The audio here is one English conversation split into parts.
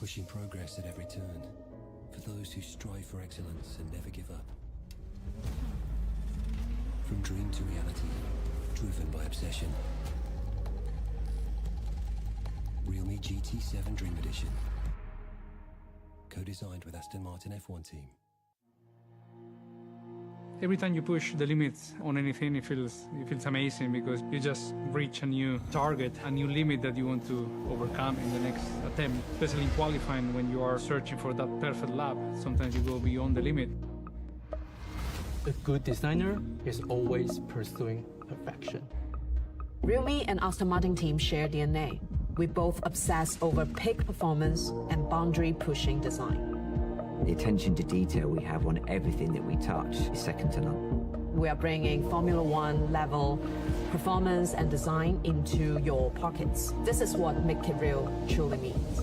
pushing progress at every turn, for those who strive for excellence and never give up. From dream to reality, driven by obsession. Realme GT7 Dream Edition. Co-designed with Aston Martin F1 team. Every time you push the limits on anything, it feels amazing because you just reach a new target, a new limit that you want to overcome in the next attempt. Especially in qualifying, when you are searching for that perfect lap, sometimes you go beyond the limit. A good designer is always pursuing perfection. Realme and Aston Martin team share DNA. We both obsess over peak performance and boundary-pushing design. The attention to detail we have on everything that we touch is second to none. We are bringing Formula One level performance and design into your pockets. This is what Make It Real truly means.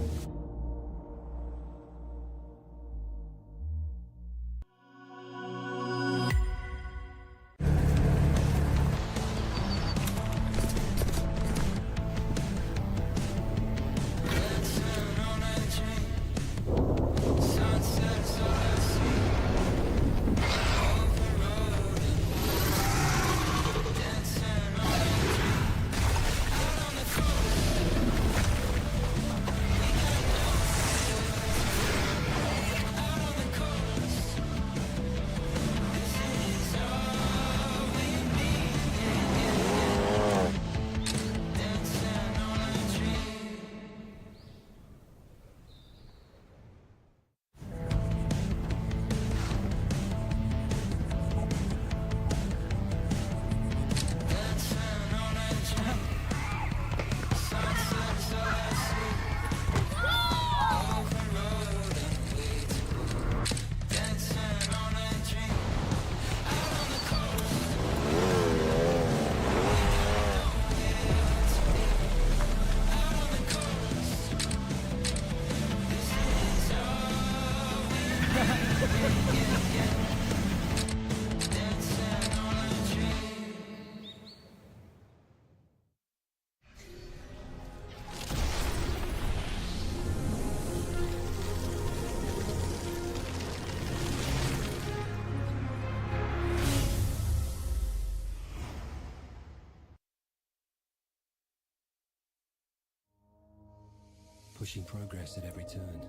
Pushing progress at every turn,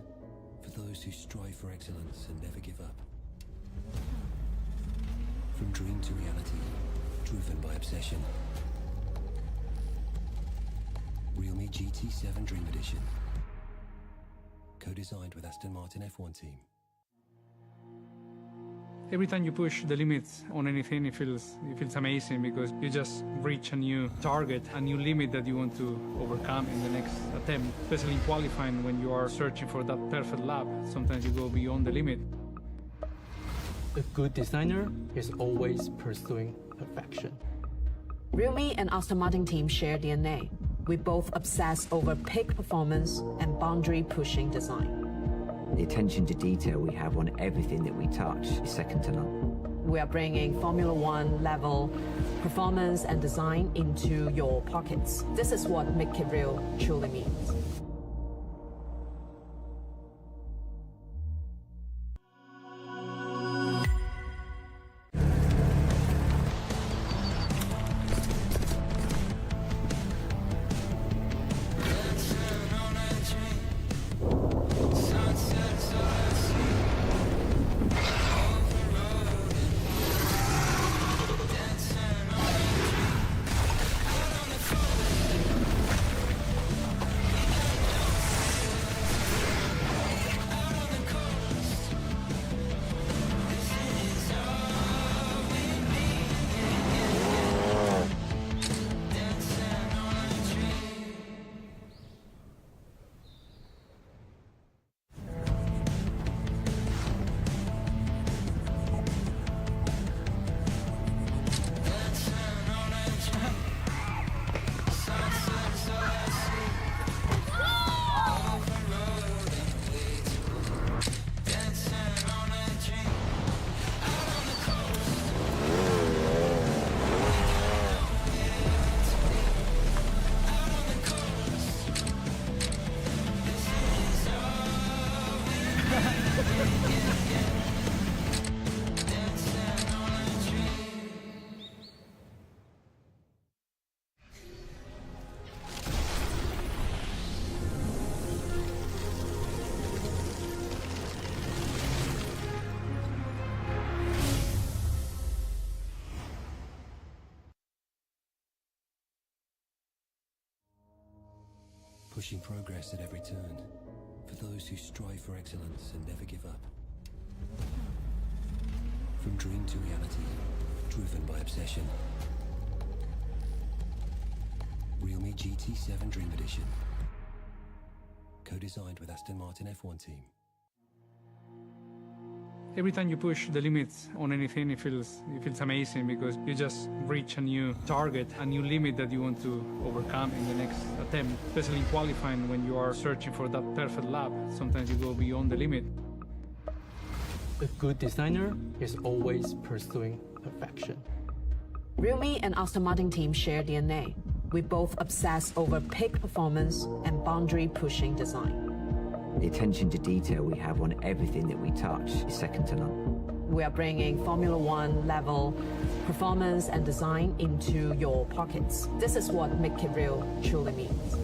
for those who strive for excellence and never give up. From dream to reality, driven by obsession. Realme GT7 Dream Edition. Co-designed with Aston Martin F1 team. Every time you push the limits on anything, it feels amazing because you just reach a new target, a new limit that you want to overcome in the next attempt. Especially in qualifying, when you are searching for that perfect lap, sometimes you go beyond the limit. A good designer is always pursuing perfection. Realme and Aston Martin team share DNA. We both obsess over peak performance and boundary-pushing design. The attention to detail we have on everything that we touch is second to none. We are bringing Formula One level performance and design into your pockets. This is what Make It Real truly means. pushing progress at every turn for those who strive for excellence and never give up. From dream to reality, driven by obsession. Realme GT7 Dream Edition. Co-designed with Aston Martin F1 team. Every time you push the limits on anything, it feels amazing because you just reach a new target, a new limit that you want to overcome in the next attempt. Especially in qualifying, when you are searching for that perfect lap, sometimes you go beyond the limit. A good designer is always pursuing perfection. Realme and Aston Martin team share DNA. We both obsess over peak performance and boundary-pushing design. The attention to detail we have on everything that we touch is second to none. We are bringing Formula One level performance and design into your pockets. This is what Make It Real truly means.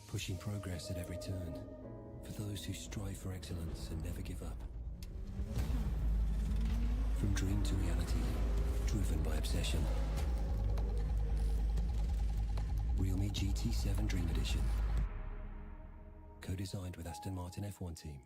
Pushing progress at every turn for those who strive for excellence and never give up. From dream to reality, driven by obsession. Realme GT7 Dream Edition. Co-designed with Aston Martin F1 team.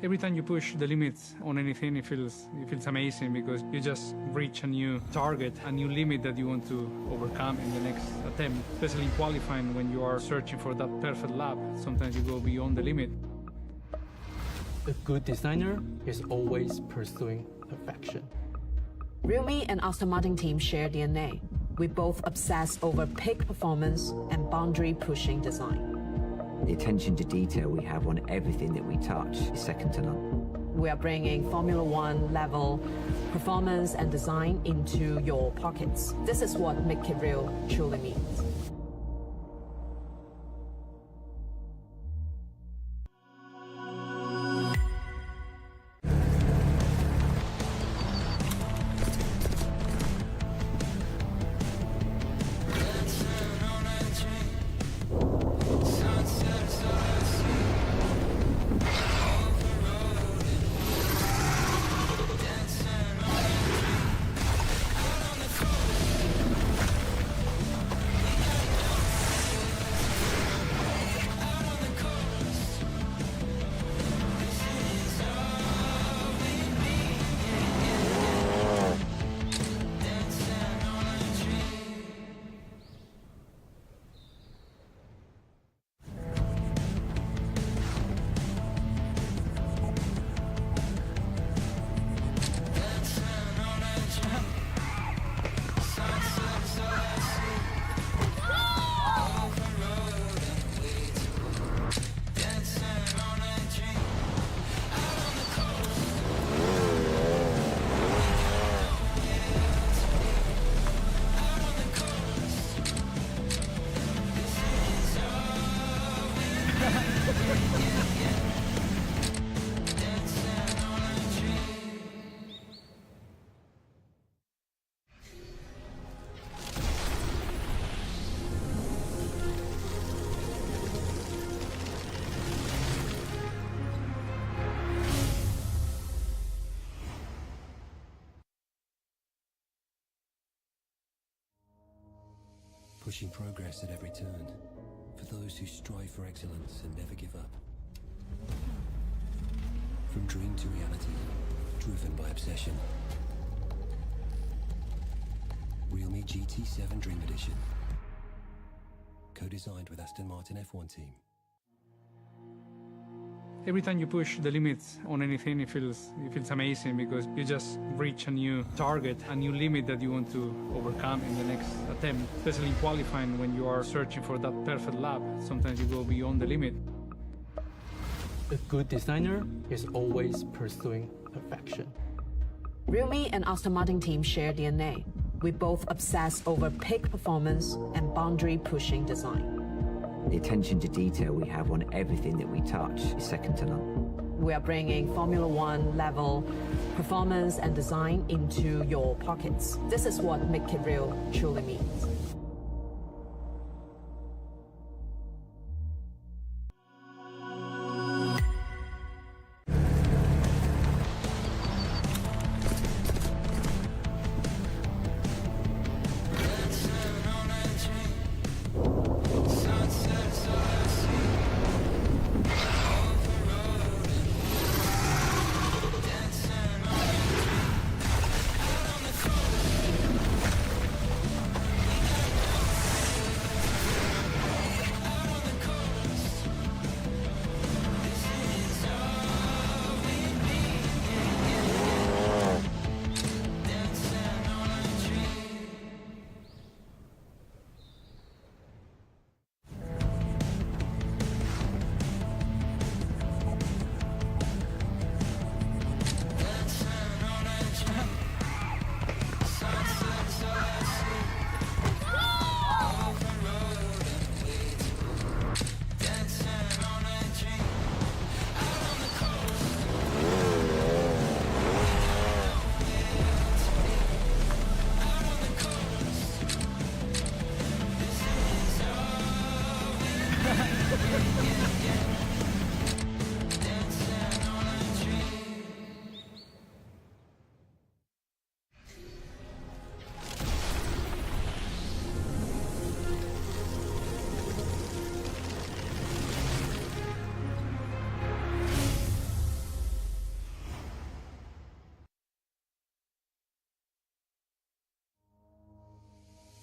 Every time you push the limits on anything, it feels amazing because you just reach a new target, a new limit that you want to overcome in the next attempt. Especially in qualifying, when you are searching for that perfect lap, sometimes you go beyond the limit. A good designer is always pursuing perfection. Realme and Aston Martin team share DNA. We both obsess over peak performance and boundary-pushing design. The attention to detail we have on everything that we touch is second to none. We are bringing Formula One level performance and design into your pockets. This is what Make It Real truly means. Pushing progress at every turn for those who strive for excellence and never give up. From dream to reality, driven by obsession. Realme GT7 Dream Edition. Co-designed with Aston Martin F1 team. Every time you push the limits on anything, it feels amazing because you just reach a new target, a new limit that you want to overcome in the next attempt. Especially in qualifying, when you are searching for that perfect lap, sometimes you go beyond the limit. A good designer is always pursuing perfection. Realme and Aston Martin team share DNA. We both obsess over peak performance and boundary-pushing design. The attention to detail we have on everything that we touch is second to none. We are bringing Formula One level performance and design into your pockets. This is what Make It Real truly means.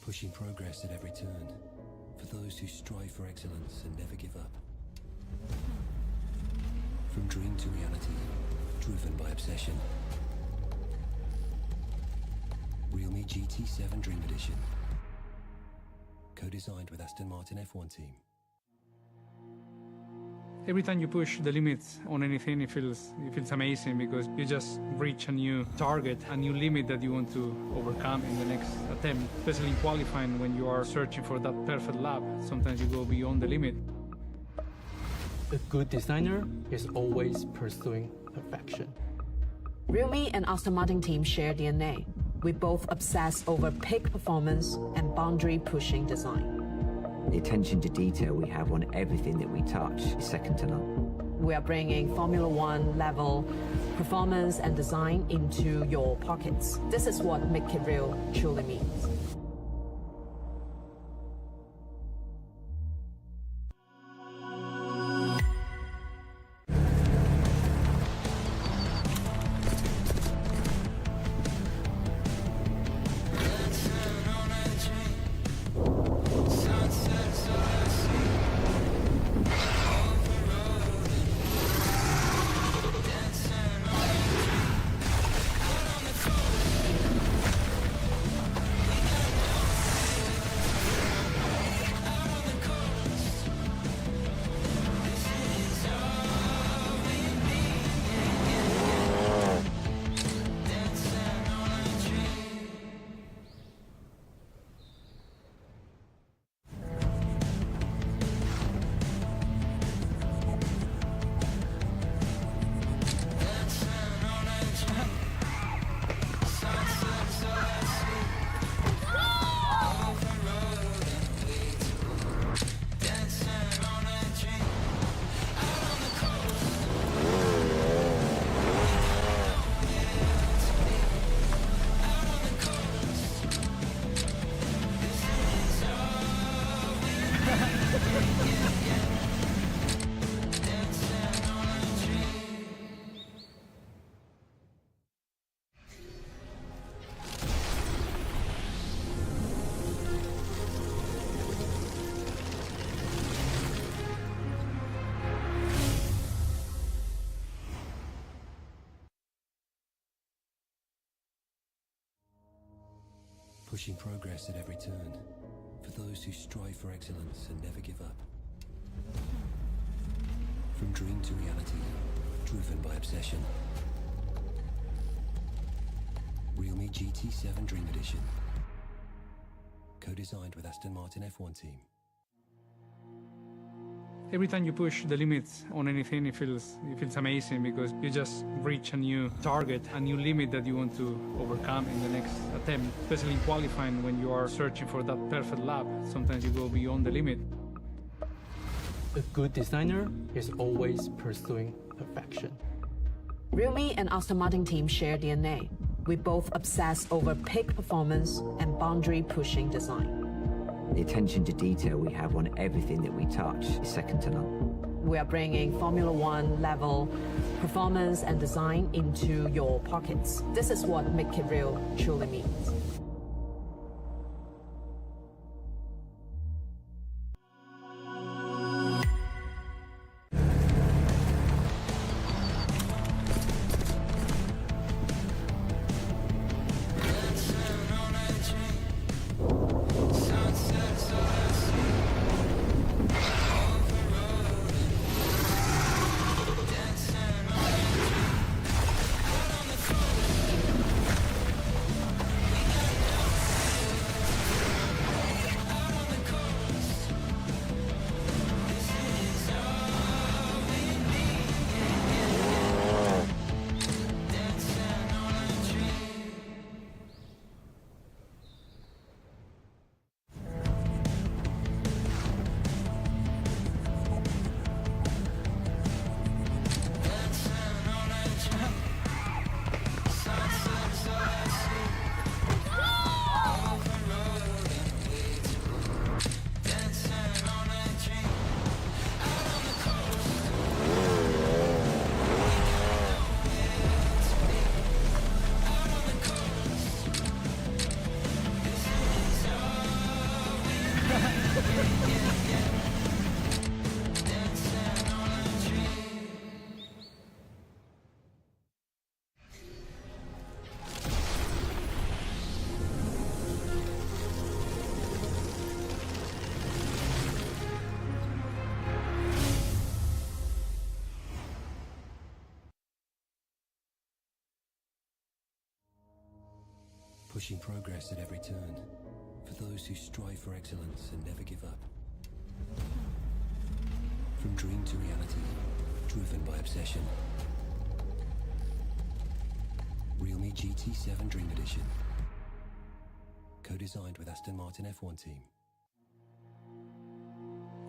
Pushing progress at every turn for those who strive for excellence and never give up. From dream to reality, driven by obsession. Realme GT7 Dream Edition. Co-designed with Aston Martin F1 team. Every time you push the limits on anything, it feels amazing because you just reach a new target, a new limit that you want to overcome in the next attempt. Especially in qualifying, when you are searching for that perfect lap, sometimes you go beyond the limit. A good designer is always pursuing perfection. Realme and Aston Martin team share DNA. We both obsess over peak performance and boundary-pushing design. The attention to detail we have on everything that we touch is second to none. We are bringing Formula One level performance and design into your pockets. This is what Make It Real truly means. Pushing progress at every turn for those who strive for excellence and never give up. From dream to reality, driven by obsession. Realme GT7 Dream Edition. Co-designed with Aston Martin F1 team. Every time you push the limits on anything, it feels amazing because you just reach a new target, a new limit that you want to overcome in the next attempt. Especially in qualifying, when you are searching for that perfect lap, sometimes you go beyond the limit. A good designer is always pursuing perfection. Realme and Aston Martin team share DNA. We both obsess over peak performance and boundary-pushing design. The attention to detail we have on everything that we touch is second to none. We are bringing Formula One level performance and design into your pockets. This is what Make It Real truly means. Pushing progress at every turn for those who strive for excellence and never give up. From dream to reality, driven by obsession. Realme GT7 Dream Edition. Co-designed with Aston Martin F1 team.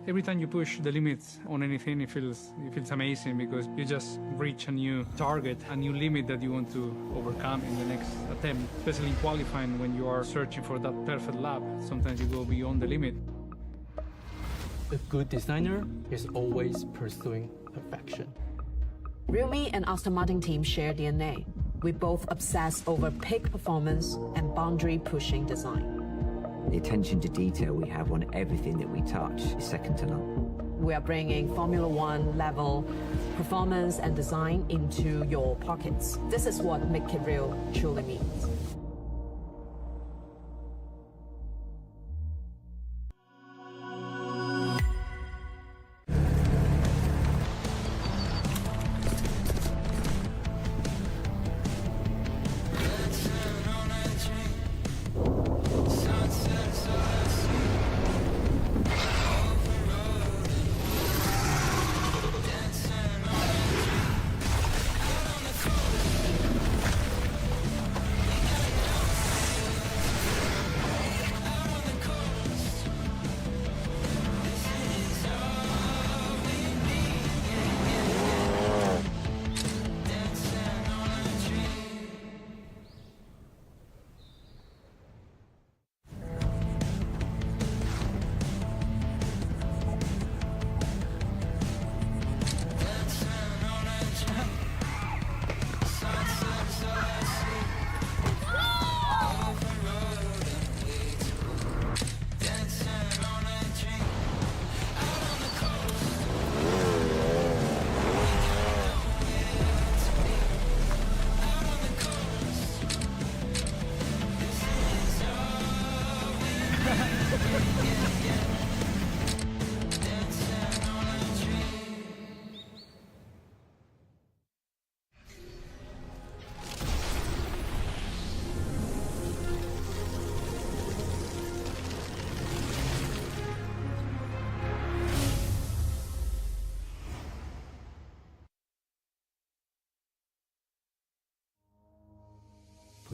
Every time you push the limits on anything, it feels amazing because you just reach a new target, a new limit that you want to overcome in the next attempt. Especially in qualifying, when you are searching for that perfect lap, sometimes you go beyond the limit. A good designer is always pursuing perfection. Realme and Aston Martin team share DNA. We both obsess over peak performance and boundary-pushing design. The attention to detail we have on everything that we touch is second to none. We are bringing Formula One level performance and design into your pockets. This is what Make It Real truly means.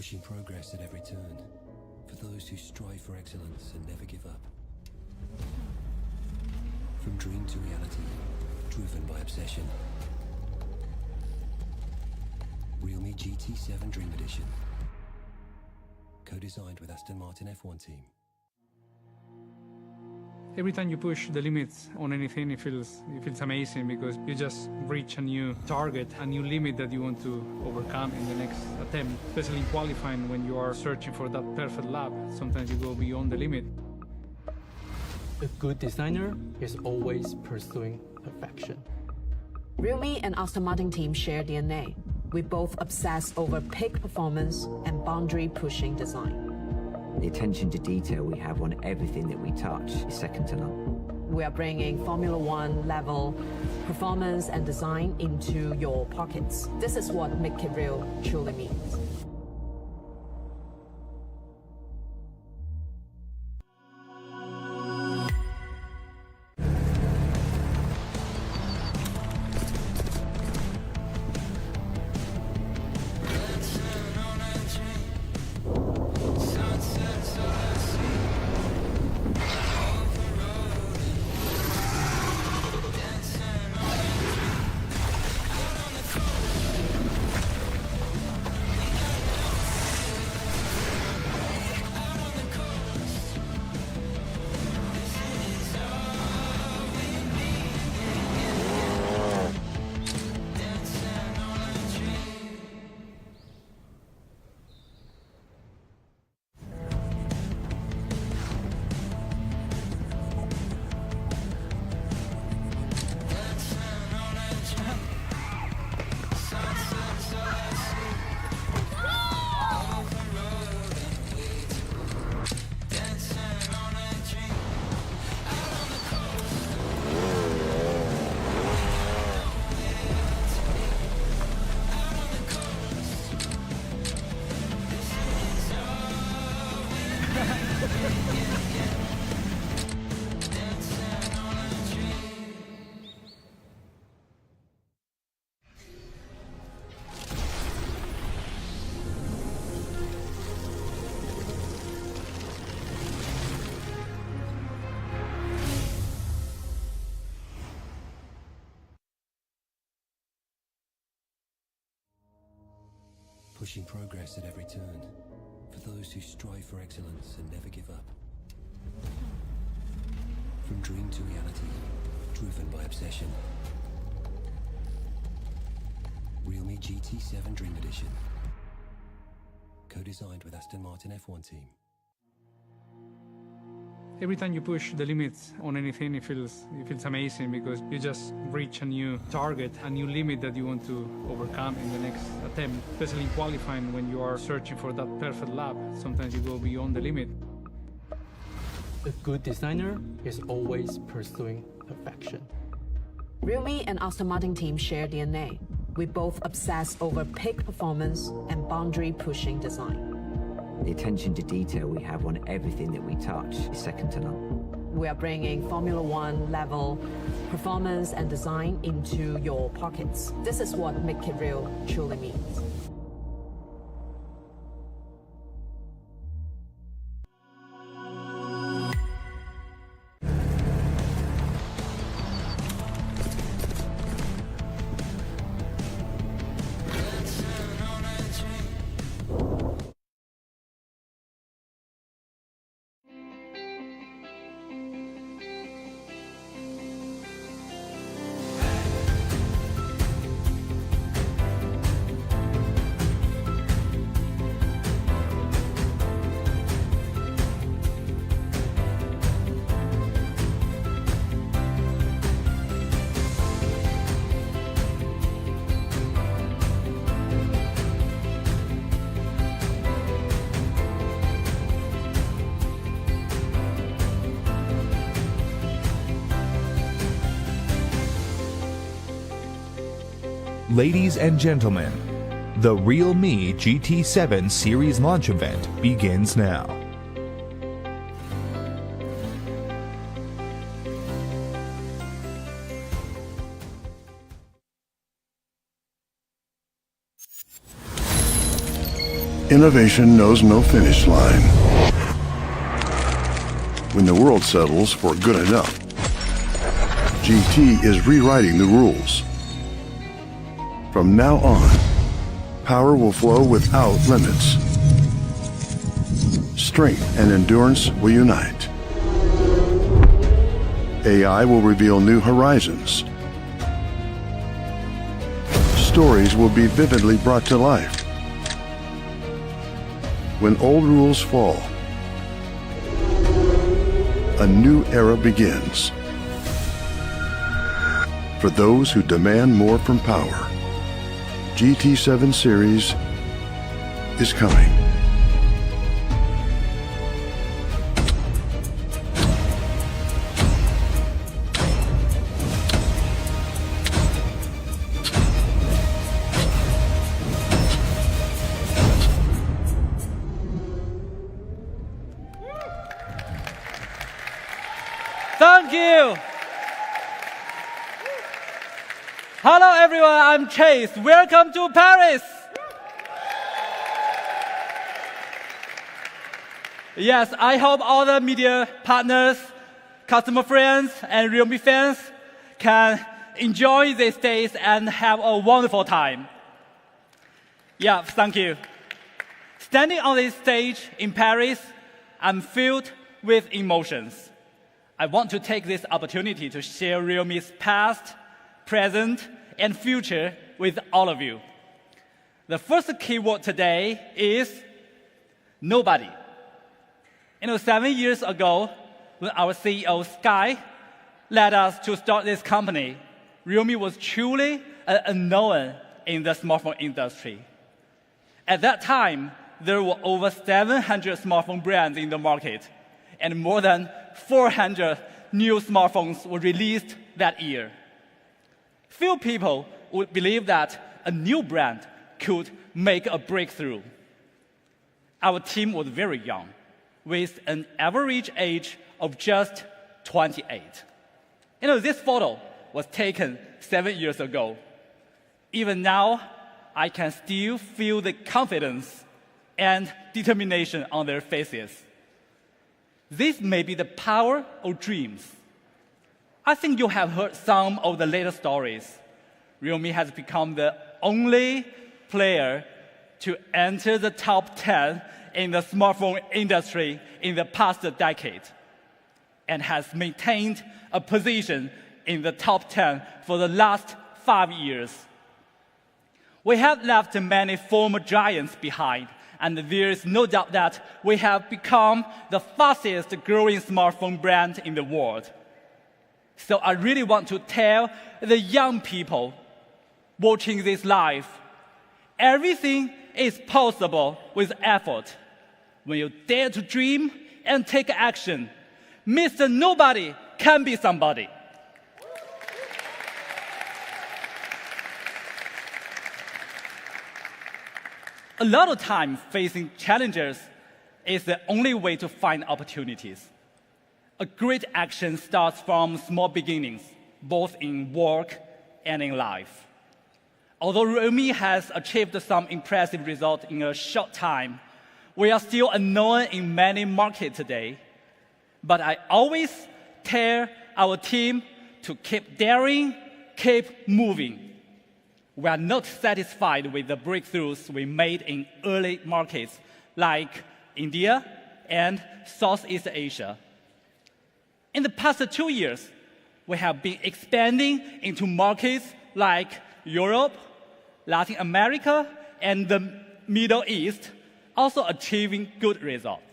pushing progress at every turn for those who strive for excellence and never give up. From dream to reality, driven by obsession. Realme GT7 Dream Edition, co-designed with Aston Martin F1 team. Every time you push the limits on anything, it feels amazing because you just reach a new target, a new limit that you want to overcome in the next attempt. Especially in qualifying, when you are searching for that perfect lap, sometimes you go beyond the limit. A good designer is always pursuing perfection. Realme and Aston Martin team share DNA. We both obsess over peak performance and boundary-pushing design. The attention to detail we have on everything that we touch is second to none. We are bringing Formula One level performance and design into your pockets. This is what Make It Real truly means. Pushing progress at every turn for those who strive for excellence and never give up. From dream to reality, driven by obsession. Realme GT7 Dream Edition, co-designed with Aston Martin F1 team. Every time you push the limits on anything, it feels amazing because you just reach a new target, a new limit that you want to overcome in the next attempt. Especially in qualifying, when you are searching for that perfect lap, sometimes you go beyond the limit. A good designer is always pursuing perfection. Realme and Aston Martin team share DNA. We both obsess over peak performance and boundary-pushing design. The attention to detail we have on everything that we touch is second to none. We are bringing Formula One level performance and design into your pockets. This is what Make It Real truly means. Ladies and gentlemen, the realme GT7 series launch event begins now. Innovation knows no finish line. When the world settles for good enough, GT is rewriting the rules. From now on, power will flow without limits. Strength and endurance will unite. AI will reveal new horizons. Stories will be vividly brought to life. When old rules fall, a new era begins. For those who demand more from power, GT7 series is coming. Thank you. Hello everyone, I'm Chase. Welcome to Paris. Yes, I hope all the media partners, customer friends, and Realme fans can enjoy these days and have a wonderful time. Yeah, thank you. Standing on this stage in Paris, I'm filled with emotions. I want to take this opportunity to share Realme's past, present, and future with all of you. The first keyword today is nobody. 7 years ago, when our CEO, Sky, led us to start this company, Realme was truly an unknown in the smartphone industry. At that time, there were over 700 smartphone brands in the market, and more than 400 new smartphones were released that year. Few people would believe that a new brand could make a breakthrough. Our team was very young, with an average age of just 28. This photo was taken 7 years ago. Even now, I can still feel the confidence and determination on their faces. This may be the power of dreams. I think you have heard some of the latest stories. Realme has become the only player to enter the top 10 in the smartphone industry in the past decade, and has maintained a position in the top 10 for the last 5 years. We have left many former giants behind, and there is no doubt that we have become the fastest growing smartphone brand in the world. So I really want to tell the young people watching this live, everything is possible with effort. When you dare to dream and take action, Mr. Nobody can be somebody. A lot of time facing challenges is the only way to find opportunities. A great action starts from small beginnings, both in work and in life. Although Realme has achieved some impressive results in a short time, we are still unknown in many markets today. But I always tell our team to keep daring, keep moving. We are not satisfied with the breakthroughs we made in early markets like India and Southeast Asia. In the past 2 years, we have been expanding into markets like Europe, Latin America, and the Middle East, also achieving good results.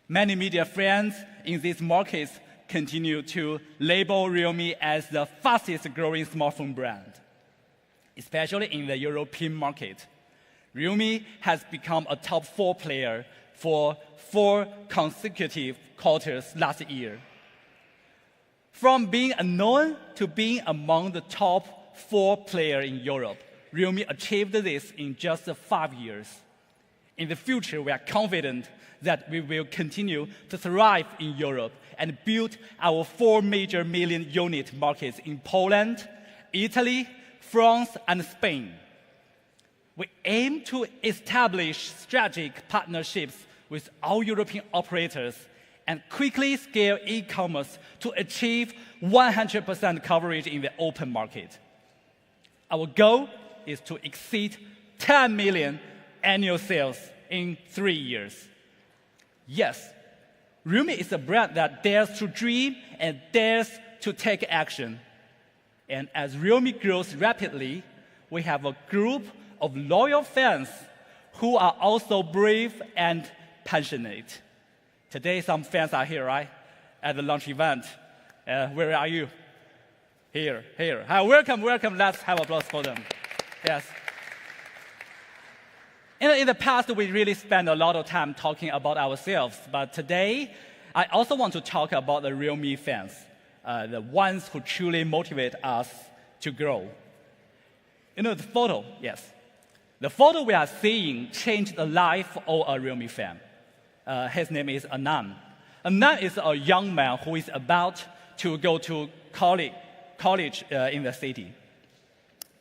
Many media friends in these markets continue to label Realme as the fastest growing smartphone brand. Especially in the European market, Realme has become a top 4 player for 4 consecutive quarters last year. From being unknown to being among the top 4 players in Europe, Realme achieved this in just 5 years. In the future, we are confident that we will continue to thrive in Europe and build our 4 major million-unit markets in Poland, Italy, France, and Spain. We aim to establish strategic partnerships with all European operators and quickly scale e-commerce to achieve 100% coverage in the open market. Our goal is to exceed 10 million annual sales in 3 years. Yes, realme is a brand that dares to dream and dares to take action. And as realme grows rapidly, we have a group of loyal fans who are also brave and passionate. Today, some fans are here, right? At the launch event. Where are you? Here. Hi, welcome. Let's have applause for them. Yes. In the past, we really spent a lot of time talking about ourselves, but today, I also want to talk about the realme fans, the ones who truly motivate us to grow. The photo, yes. The photo we are seeing changed the life of a realme fan. His name is Aston. Aston is a young man who is about to go to college in the city.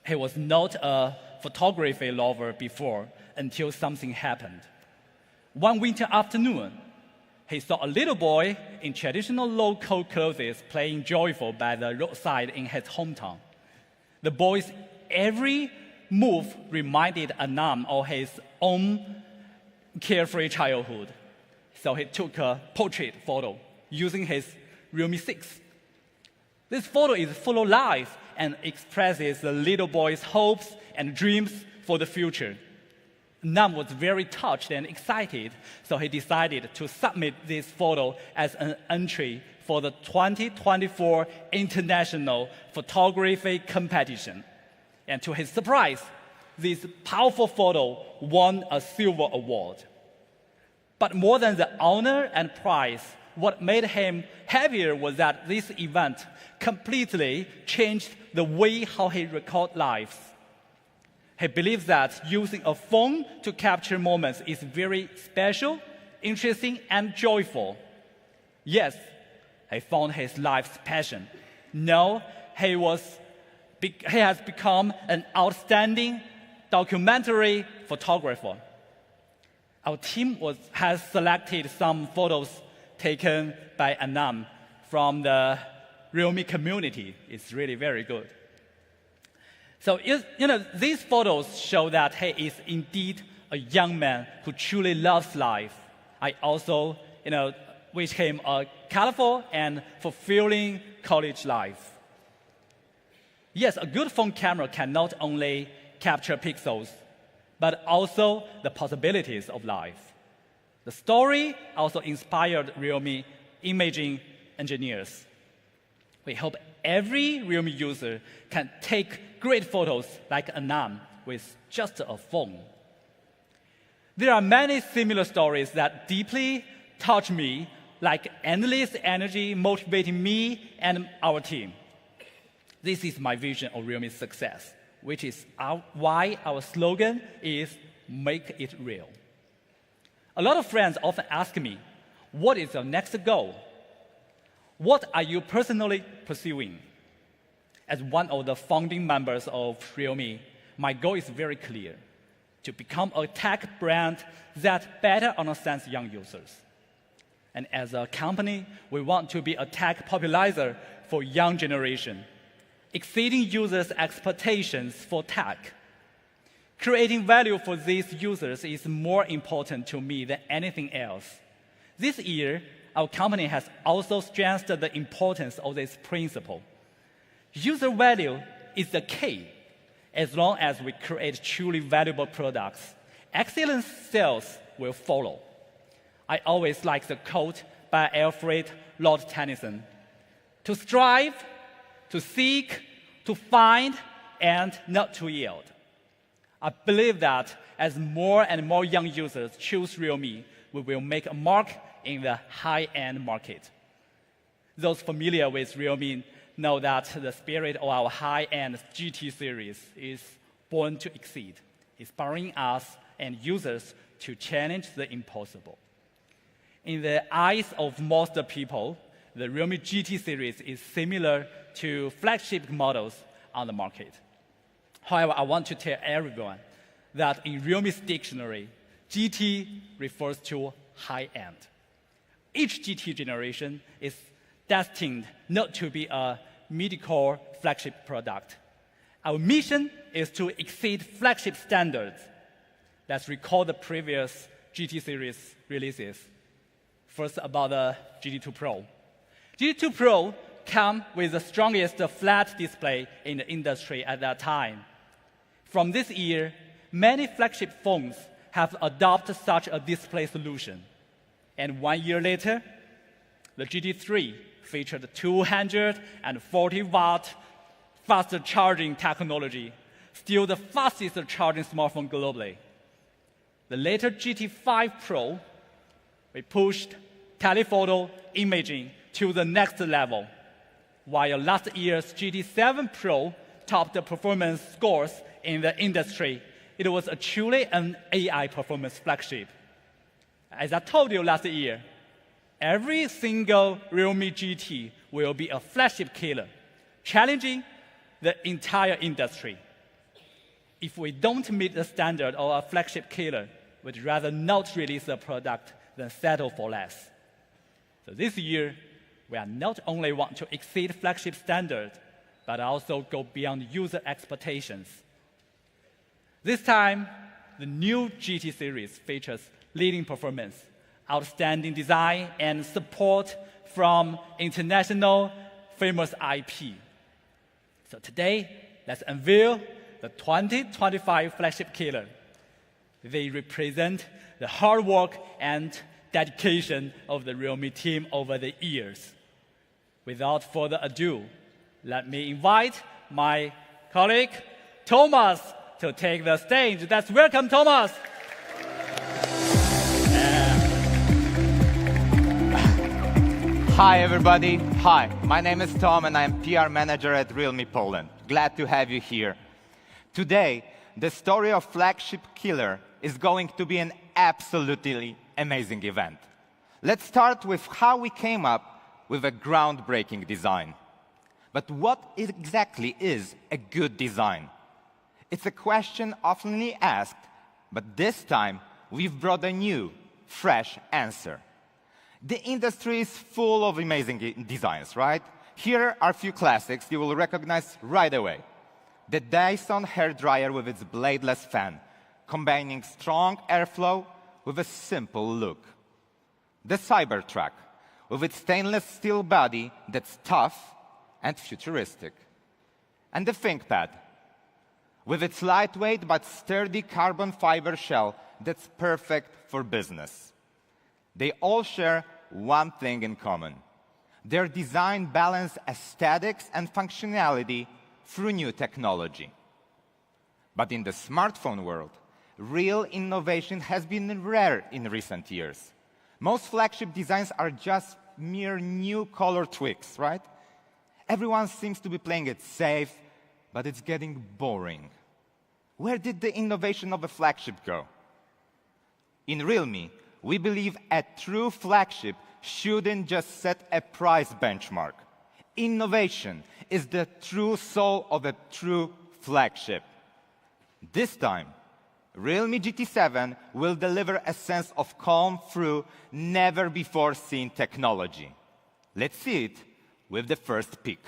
He was not a photography lover before, until something happened. One winter afternoon, he saw a little boy in traditional local clothes playing joyful by the roadside in his hometown. The boy's every move reminded Aston of his own carefree childhood. So he took a portrait photo using his Realme 6. This photo is full of life and expresses the little boy's hopes and dreams for the future. Nam was very touched and excited, so he decided to submit this photo as an entry for the 2024 International Photography Competition. And to his surprise, this powerful photo won a silver award. But more than the honor and prize, what made him happier was that this event completely changed the way how he records lives. He believes that using a phone to capture moments is very special, interesting, and joyful. Yes, he found his life's passion. Now he has become an outstanding documentary photographer. Our team has selected some photos taken by Aston from the realme community. It's really very good. So, these photos show that he is indeed a young man who truly loves life. I also, wish him a colorful and fulfilling college life. Yes, a good phone camera can not only capture pixels, but also the possibilities of life. The story also inspired realme imaging engineers. We hope every realme user can take great photos like Aston with just a phone. There are many similar stories that deeply touch me, like endless energy motivating me and our team. This is my vision of realme's success, which is why our slogan is "Make it real." A lot of friends often ask me, what is your next goal? What are you personally pursuing? As one of the founding members of realme, my goal is very clear: to become a tech brand that better understands young users. And as a company, we want to be a tech popularizer for young generation, exceeding users' expectations for tech. Creating value for these users is more important to me than anything else. This year, our company has also stressed the importance of this principle. User value is the key. As long as we create truly valuable products, excellent sales will follow. I always like the quote by Alfred Lord Tennyson: to strive, to seek, to find, and not to yield. I believe that as more and more young users choose realme, we will make a mark in the high-end market. Those familiar with realme know that the spirit of our high-end GT series is born to exceed, inspiring us and users to challenge the impossible. In the eyes of most people, the Realme GT series is similar to flagship models on the market. However, I want to tell everyone that in Realme's dictionary, GT refers to high-end. Each GT generation is destined not to be a mid-core flagship product. Our mission is to exceed flagship standards. Let's recall the previous GT series releases. First, about the GT2 Pro. GT2 Pro came with the strongest flat display in the industry at that time. From this year, many flagship phones have adopted such a display solution. And 1 year later, the GT3 featured 240-watt faster charging technology, still the fastest charging smartphone globally. The later GT5 Pro, we pushed telephoto imaging to the next level, while last year's GT7 Pro topped the performance scores in the industry. It was truly an AI performance flagship. As I told you last year, every single Realme GT will be a flagship killer, challenging the entire industry. If we don't meet the standard of a flagship killer, we'd rather not release a product than settle for less. So this year, we are not only want to exceed flagship standard, but also go beyond user expectations. This time, the new GT series features leading performance, outstanding design, and support from international famous IP. So today, let's unveil the 2025 flagship killer. They represent the hard work and dedication of the Realme team over the years. Without further ado, let me invite my colleague, Thomas, to take the stage. Let's welcome Thomas. Hi, everybody. Hi, my name is Tom, and I'm PR manager at Realme Poland. Glad to have you here. Today, the story of Flagship Killer is going to be an absolutely amazing event. Let's start with how we came up with a groundbreaking design. But what exactly is a good design? It's a question often asked, but this time we've brought a new, fresh answer. The industry is full of amazing designs, right? Here are a few classics you will recognize right away. The Dyson hairdryer with its bladeless fan, combining strong airflow with a simple look. The Cybertruck, with its stainless steel body that's tough and futuristic. And the ThinkPad, with its lightweight but sturdy carbon fiber shell that's perfect for business. They all share one thing in common. Their design balance aesthetics and functionality through new technology. But in the smartphone world, real innovation has been rare in recent years. Most flagship designs are just mere new color tweaks, right? Everyone seems to be playing it safe, but it's getting boring. Where did the innovation of a flagship go? In Realme, we believe a true flagship shouldn't just set a price benchmark. Innovation is the true soul of a true flagship. This time, Realme GT7 will deliver a sense of calm through never-before-seen technology. Let's see it with the first peek.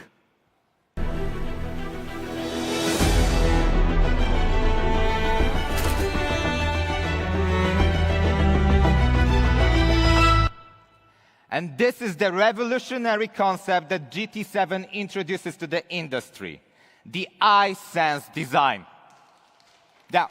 And this is the revolutionary concept that GT7 introduces to the industry, the iSense design. Now,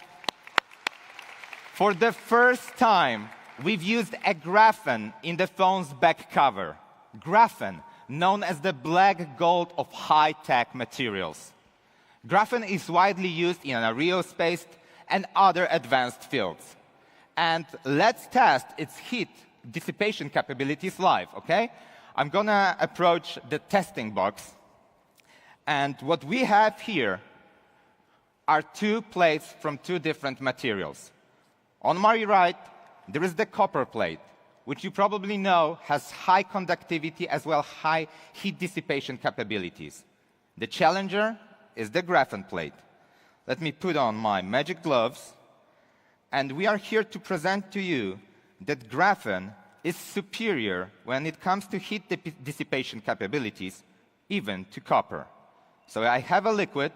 for the first time, we've used a graphene in the phone's back cover. Graphene, known as the black gold of high-tech materials. Graphene is widely used in aerospace and other advanced fields. And let's test its heat dissipation capabilities live, okay? I'm gonna approach the testing box. And what we have here are two plates from two different materials. On my right, there is the copper plate, which you probably know has high conductivity as well high heat dissipation capabilities. The challenger is the graphene plate. Let me put on my magic gloves and we are here to present to you that graphene is superior when it comes to heat dissipation capabilities, even to copper. So I have a liquid,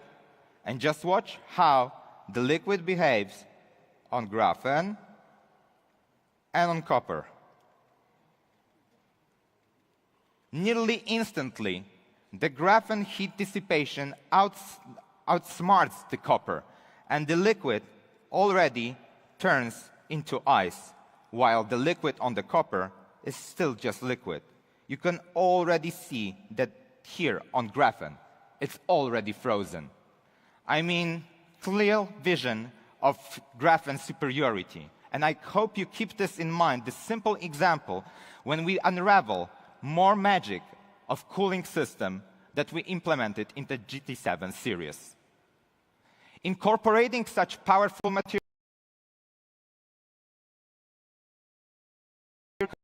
and just watch how the liquid behaves on graphene and on copper. Nearly instantly, the graphene heat dissipation outsmarts the copper, and the liquid already turns into ice, while the liquid on the copper is still just liquid. You can already see that here on graphene, it's already frozen. I mean, clear vision of graphene superiority. And I hope you keep this in mind, this simple example, when we unravel more magic of cooling system that we implemented in the GT7 series. Incorporating such powerful material,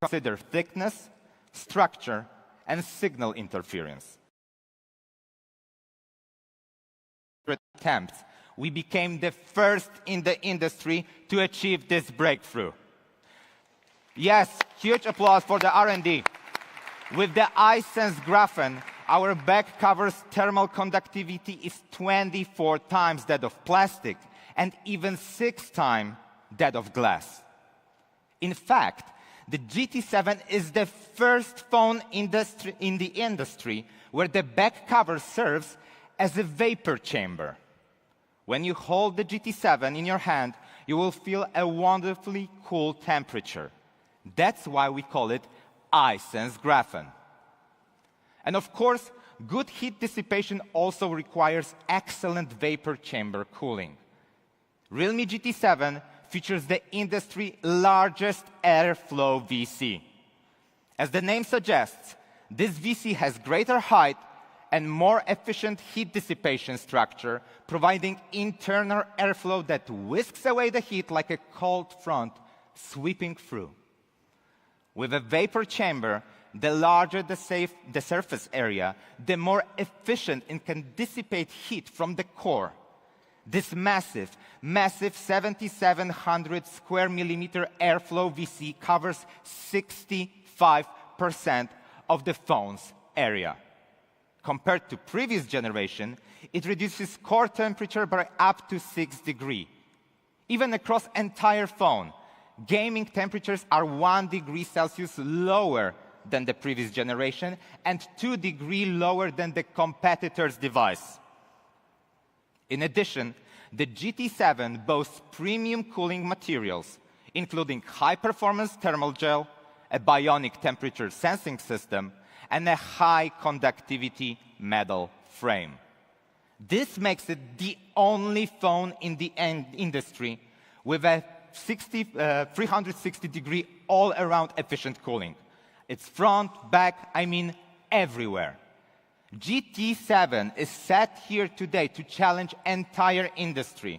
consider thickness, structure, and signal interference. Attempts, we became the first in the industry to achieve this breakthrough. Yes, huge applause for the R&D. With the iSense graphene, our back cover's thermal conductivity is 24 times that of plastic and even 6 times that of glass. In fact, the GT7 is the first phone in the industry where the back cover serves as a vapor chamber. When you hold the GT7 in your hand, you will feel a wonderfully cool temperature. That's why we call it iSense graphene. And of course, good heat dissipation also requires excellent vapor chamber cooling. Realme GT7 features the industry's largest airflow VC. As the name suggests, this VC has greater height and more efficient heat dissipation structure, providing internal airflow that whisks away the heat like a cold front sweeping through. With a vapor chamber, the larger the surface area, the more efficient it can dissipate heat from the core. This massive 7,700 square millimeter airflow VC covers 65% of the phone's area. Compared to previous generation, it reduces core temperature by up to 6 degrees. Even across entire phone, gaming temperatures are 1 degree Celsius lower than the previous generation and 2 degrees lower than the competitor's device. In addition, the GT7 boasts premium cooling materials, including high-performance thermal gel, a bionic temperature sensing system, and a high-conductivity metal frame. This makes it the only phone in the industry with a 360-degree all-around efficient cooling. It's front, back, I mean everywhere. GT7 is set here today to challenge entire industry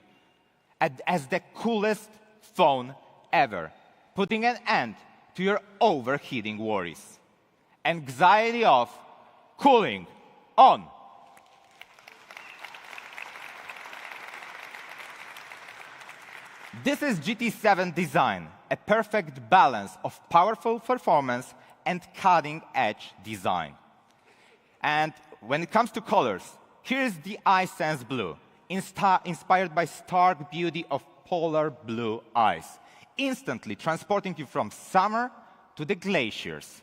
as the coolest phone ever, putting an end to your overheating worries. Anxiety off, cooling on. This is GT7 design, a perfect balance of powerful performance and cutting-edge design. And when it comes to colors, here's the iSense Blue, inspired by stark beauty of polar blue ice, instantly transporting you from summer to the glaciers.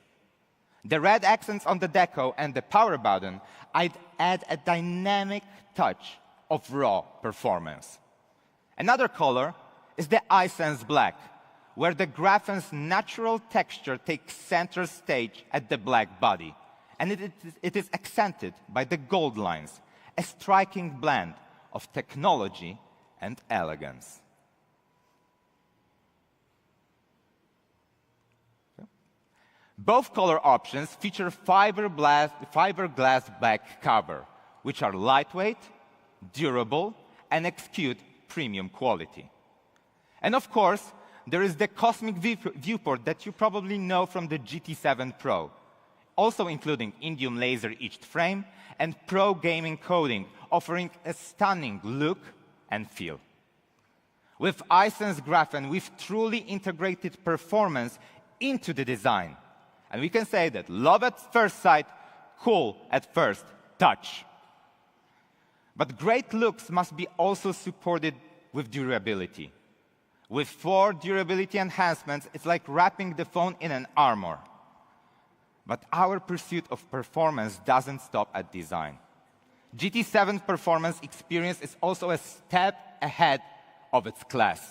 The red accents on the deco and the power button add a dynamic touch of raw performance. Another color is the iSense Black, where the graphene's natural texture takes center stage at the black body, and it is accented by the gold lines, a striking blend of technology and elegance. Both color options feature fiberglass back cover, which are lightweight, durable, and execute premium quality. And of course, there is the cosmic viewport that you probably know from the GT7 Pro, also including indium laser etched frame and pro gaming coding, offering a stunning look and feel. With Aston's Graphene, we've truly integrated performance into the design. And we can say that love at first sight, cool at first touch. But great looks must be also supported with durability. With 4 durability enhancements, it's like wrapping the phone in an armor. But our pursuit of performance doesn't stop at design. GT7's performance experience is also a step ahead of its class.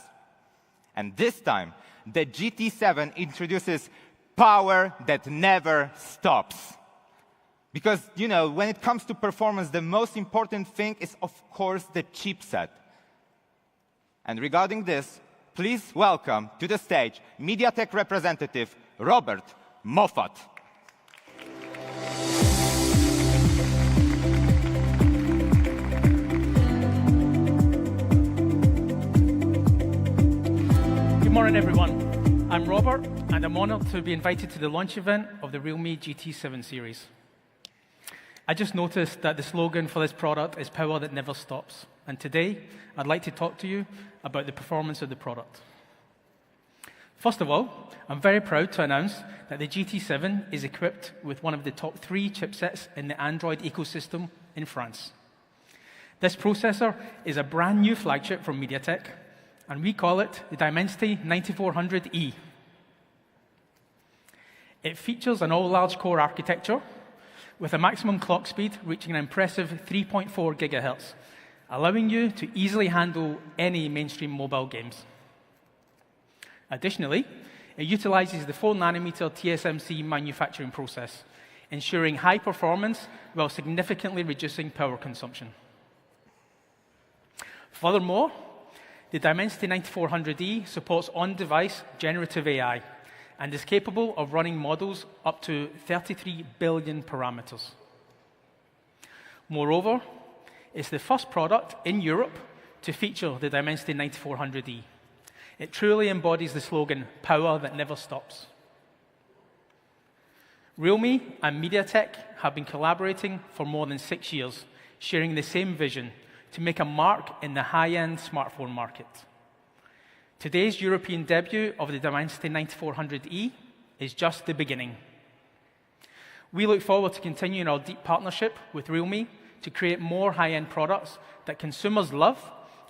And this time, the GT7 introduces power that never stops. Because, you know, when it comes to performance, the most important thing is, of course, the chipset. And regarding this, please welcome to the stage MediaTek representative Robert Moffat. Good morning, everyone. I'm Robert, and I'm honored to be invited to the launch event of the realme GT7 series. I just noticed that the slogan for this product is power that never stops. And today, I'd like to talk to you about the performance of the product. First of all, I'm very proud to announce that the GT7 is equipped with one of the top 3 chipsets in the Android ecosystem in France. This processor is a brand new flagship from MediaTek, and we call it the Dimensity 9400E. It features an all-large core architecture with a maximum clock speed reaching an impressive 3.4 gigahertz, allowing you to easily handle any mainstream mobile games. Additionally, it utilizes the 4-nanometer TSMC manufacturing process, ensuring high performance while significantly reducing power consumption. Furthermore, the Dimensity 9400E supports on-device generative AI and is capable of running models up to 33 billion parameters. Moreover, it's the first product in Europe to feature the Dimensity 9400E. It truly embodies the slogan, power that never stops. Realme and MediaTek have been collaborating for more than 6 years, sharing the same vision to make a mark in the high-end smartphone market. Today's European debut of the Dimensity 9400E is just the beginning. We look forward to continuing our deep partnership with Realme to create more high-end products that consumers love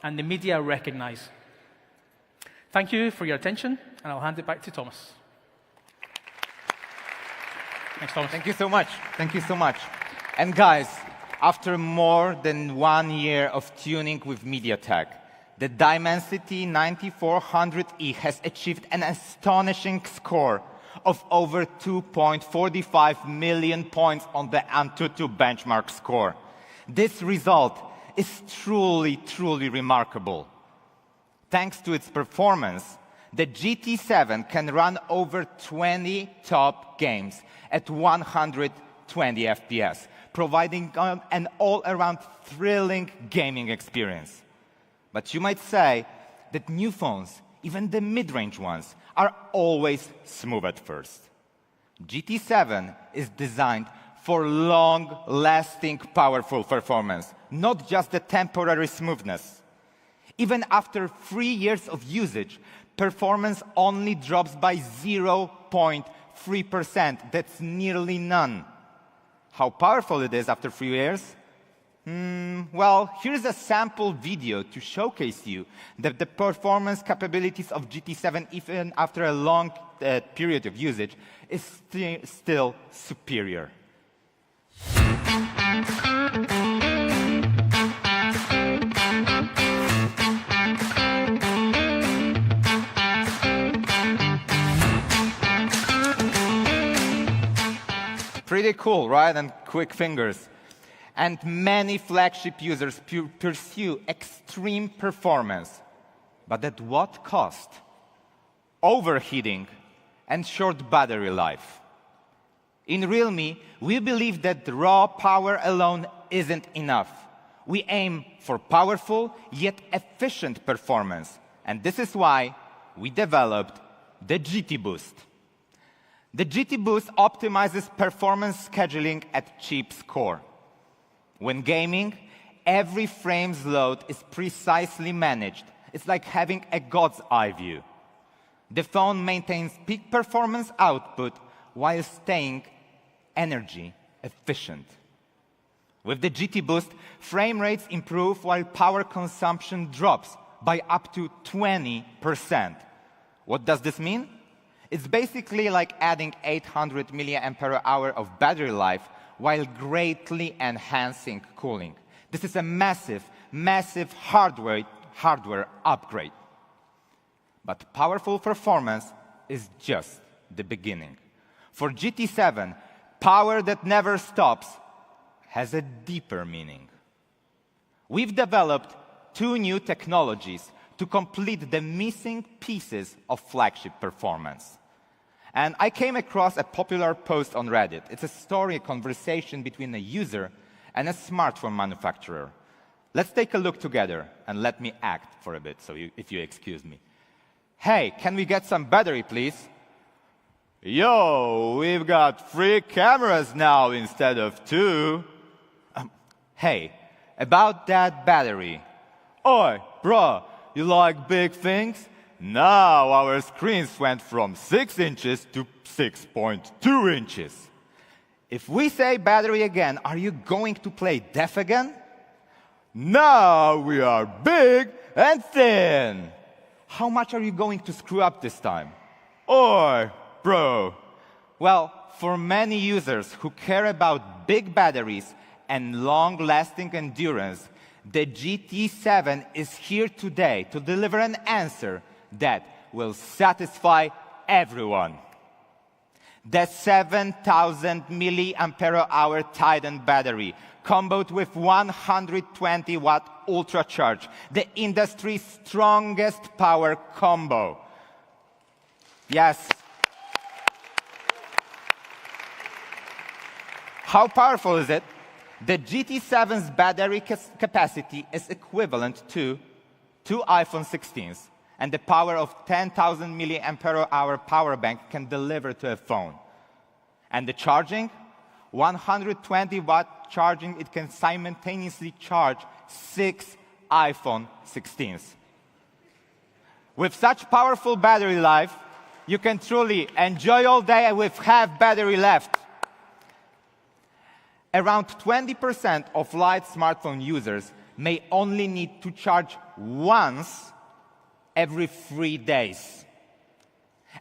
and the media recognize. Thank you for your attention, and I'll hand it back to Thomas. Thanks, Thomas. Thank you so much. Thank you so much. And guys, after more than 1 year of tuning with MediaTek, the Dimensity 9400E has achieved an astonishing score of over 2.45 million points on the AnTuTu benchmark score. This result is truly, truly remarkable. Thanks to its performance, the GT7 can run over 20 top games at 120 FPS, providing an all-around thrilling gaming experience. But you might say that new phones, even the mid-range ones, are always smooth at first. GT7 is designed for long-lasting, powerful performance, not just the temporary smoothness. Even after 3 years of usage, performance only drops by 0.3%. That's nearly none. How powerful it is after 3 years? Well, here's a sample video to showcase you that the performance capabilities of GT7, even after a long period of usage, is still superior. Pretty cool, right? And quick fingers. And many flagship users pursue extreme performance. But at what cost? Overheating and short battery life. In Realme, we believe that raw power alone isn't enough. We aim for powerful yet efficient performance. And this is why we developed the GT Boost. The GT Boost optimizes performance scheduling at chip's core. When gaming, every frame's load is precisely managed, It's like having a god's eye view. The phone maintains peak performance output while staying energy efficient. With the GT Boost, frame rates improve while power consumption drops by up to 20%. What does this mean? It's basically like adding 800 mAh of battery life while greatly enhancing cooling. This is a massive, massive hardware upgrade. But powerful performance is just the beginning. For GT7, power that never stops has a deeper meaning. We've developed 2 new technologies to complete the missing pieces of flagship performance. And I came across a popular post on Reddit. It's a story, a conversation between a user and a smartphone manufacturer. Let's take a look together, and let me act for a bit, if you excuse me. Hey, can we get some battery, please? Yo, we've got 3 cameras now instead of 2. Hey, about that battery. Oi, bro, you like big things? Now our screens went from 6 inches to 6.2 inches. If we say battery again, are you going to play deaf again? Now we are big and thin. How much are you going to screw up this time? Oi, bro. Well, for many users who care about big batteries and long-lasting endurance, the GT7 is here today to deliver an answer that will satisfy everyone. The 7,000 mAh Titan battery, comboed with 120-watt ultra-charge, the industry's strongest power combo. Yes. How powerful is it? The GT7's battery capacity is equivalent to 2 iPhone 16s, and the power of 10,000 mAh power bank can deliver to a phone. And the charging? 120-watt charging, it can simultaneously charge 6 iPhone 16s. With such powerful battery life, you can truly enjoy all day with half battery left. Around 20% of light smartphone users may only need to charge once every 3 days.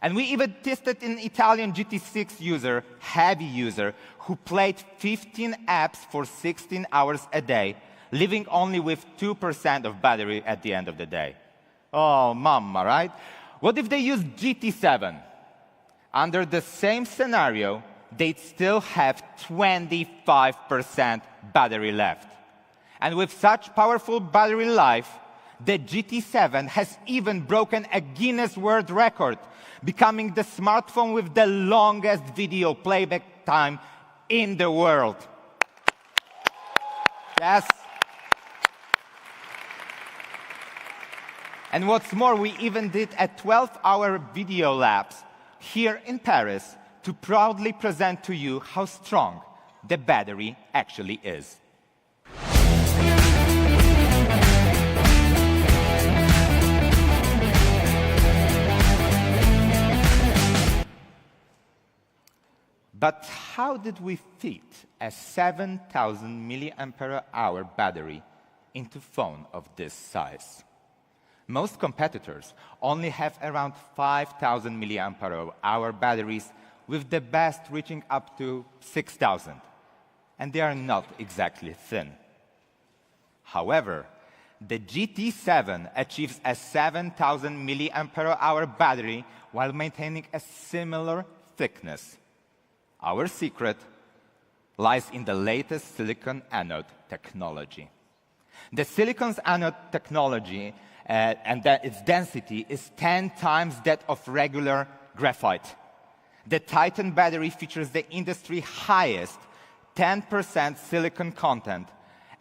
And we even tested an Italian GT6 user, heavy user, who played 15 apps for 16 hours a day, leaving only with 2% of battery at the end of the day. Oh, mama, right? What if they use GT7? Under the same scenario, they'd still have 25% battery left. And with such powerful battery life, the GT7 has even broken a Guinness World Record, becoming the smartphone with the longest video playback time in the world. Yes. And what's more, we even did a 12-hour video lapse here in Paris to proudly present to you how strong the battery actually is. But how did we fit a 7,000 mAh battery into a phone of this size? Most competitors only have around 5,000 mAh batteries, with the best reaching up to 6,000. And they are not exactly thin. However, the GT7 achieves a 7,000 mAh battery while maintaining a similar thickness. Our secret lies in the latest silicon anode technology. The silicon anode technology and its density is 10 times that of regular graphite. The Titan battery features the industry highest 10% silicon content,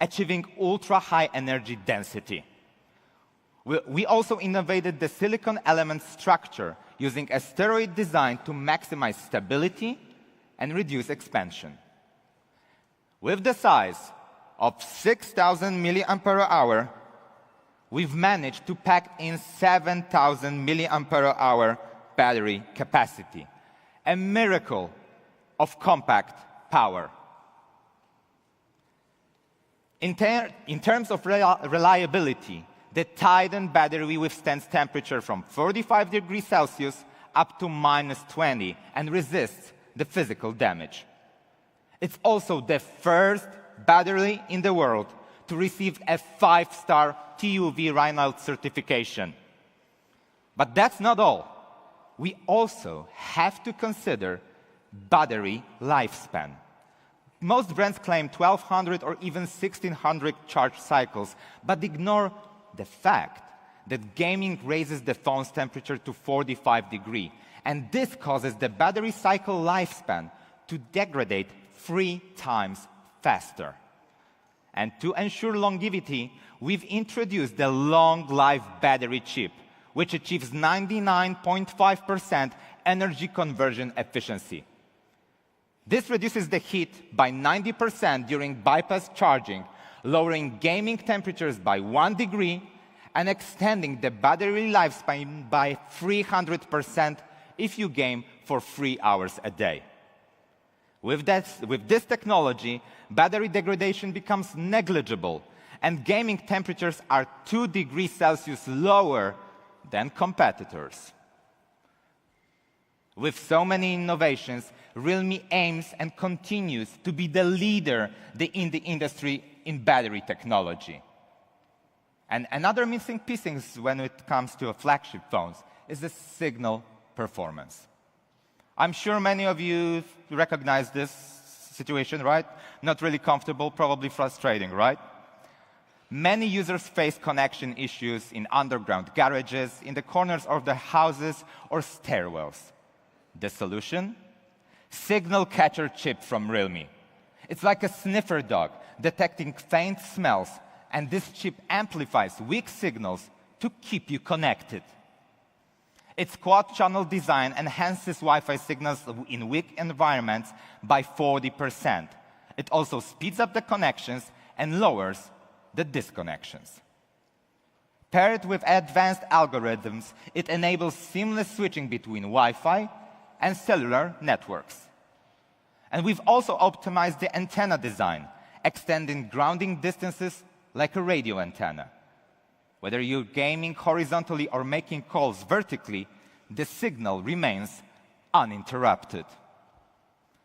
achieving ultra-high energy density. We also innovated the silicon element structure using a steroid design to maximize stability and reduce expansion. With the size of 6,000 mAh, we've managed to pack in 7,000 milliampere-hour battery capacity, a miracle of compact power. In terms of reliability, the Titan battery withstands temperature from 45 degrees Celsius up to -20 and resists the physical damage. It's also the first battery in the world to receive a 5-star TÜV Rheinland certification. But that's not all. We also have to consider battery lifespan. Most brands claim 1,200 or even 1,600 charge cycles, but ignore the fact that gaming raises the phone's temperature to 45 degrees, and this causes the battery cycle lifespan to degrade 3 times faster. And to ensure longevity, we've introduced the long-life battery chip, which achieves 99.5% energy conversion efficiency. This reduces the heat by 90% during bypass charging, lowering gaming temperatures by 1 degree and extending the battery lifespan by 300% if you game for 3 hours a day. With this technology, battery degradation becomes negligible, and gaming temperatures are 2 degrees Celsius lower than competitors. With so many innovations, Realme aims and continues to be the leader in the industry in battery technology. And another missing piece when it comes to flagship phones is the signal performance. I'm sure many of you recognize this situation, right? Not really comfortable, probably frustrating, right? Many users face connection issues in underground garages, in the corners of their houses, or stairwells. The solution? Signal catcher chip from Realme. It's like a sniffer dog detecting faint smells, and this chip amplifies weak signals to keep you connected. Its quad-channel design enhances Wi-Fi signals in weak environments by 40%. It also speeds up the connections and lowers the disconnections. Paired with advanced algorithms, it enables seamless switching between Wi-Fi and cellular networks. And we've also optimized the antenna design, extending grounding distances like a radio antenna. Whether you're gaming horizontally or making calls vertically, the signal remains uninterrupted.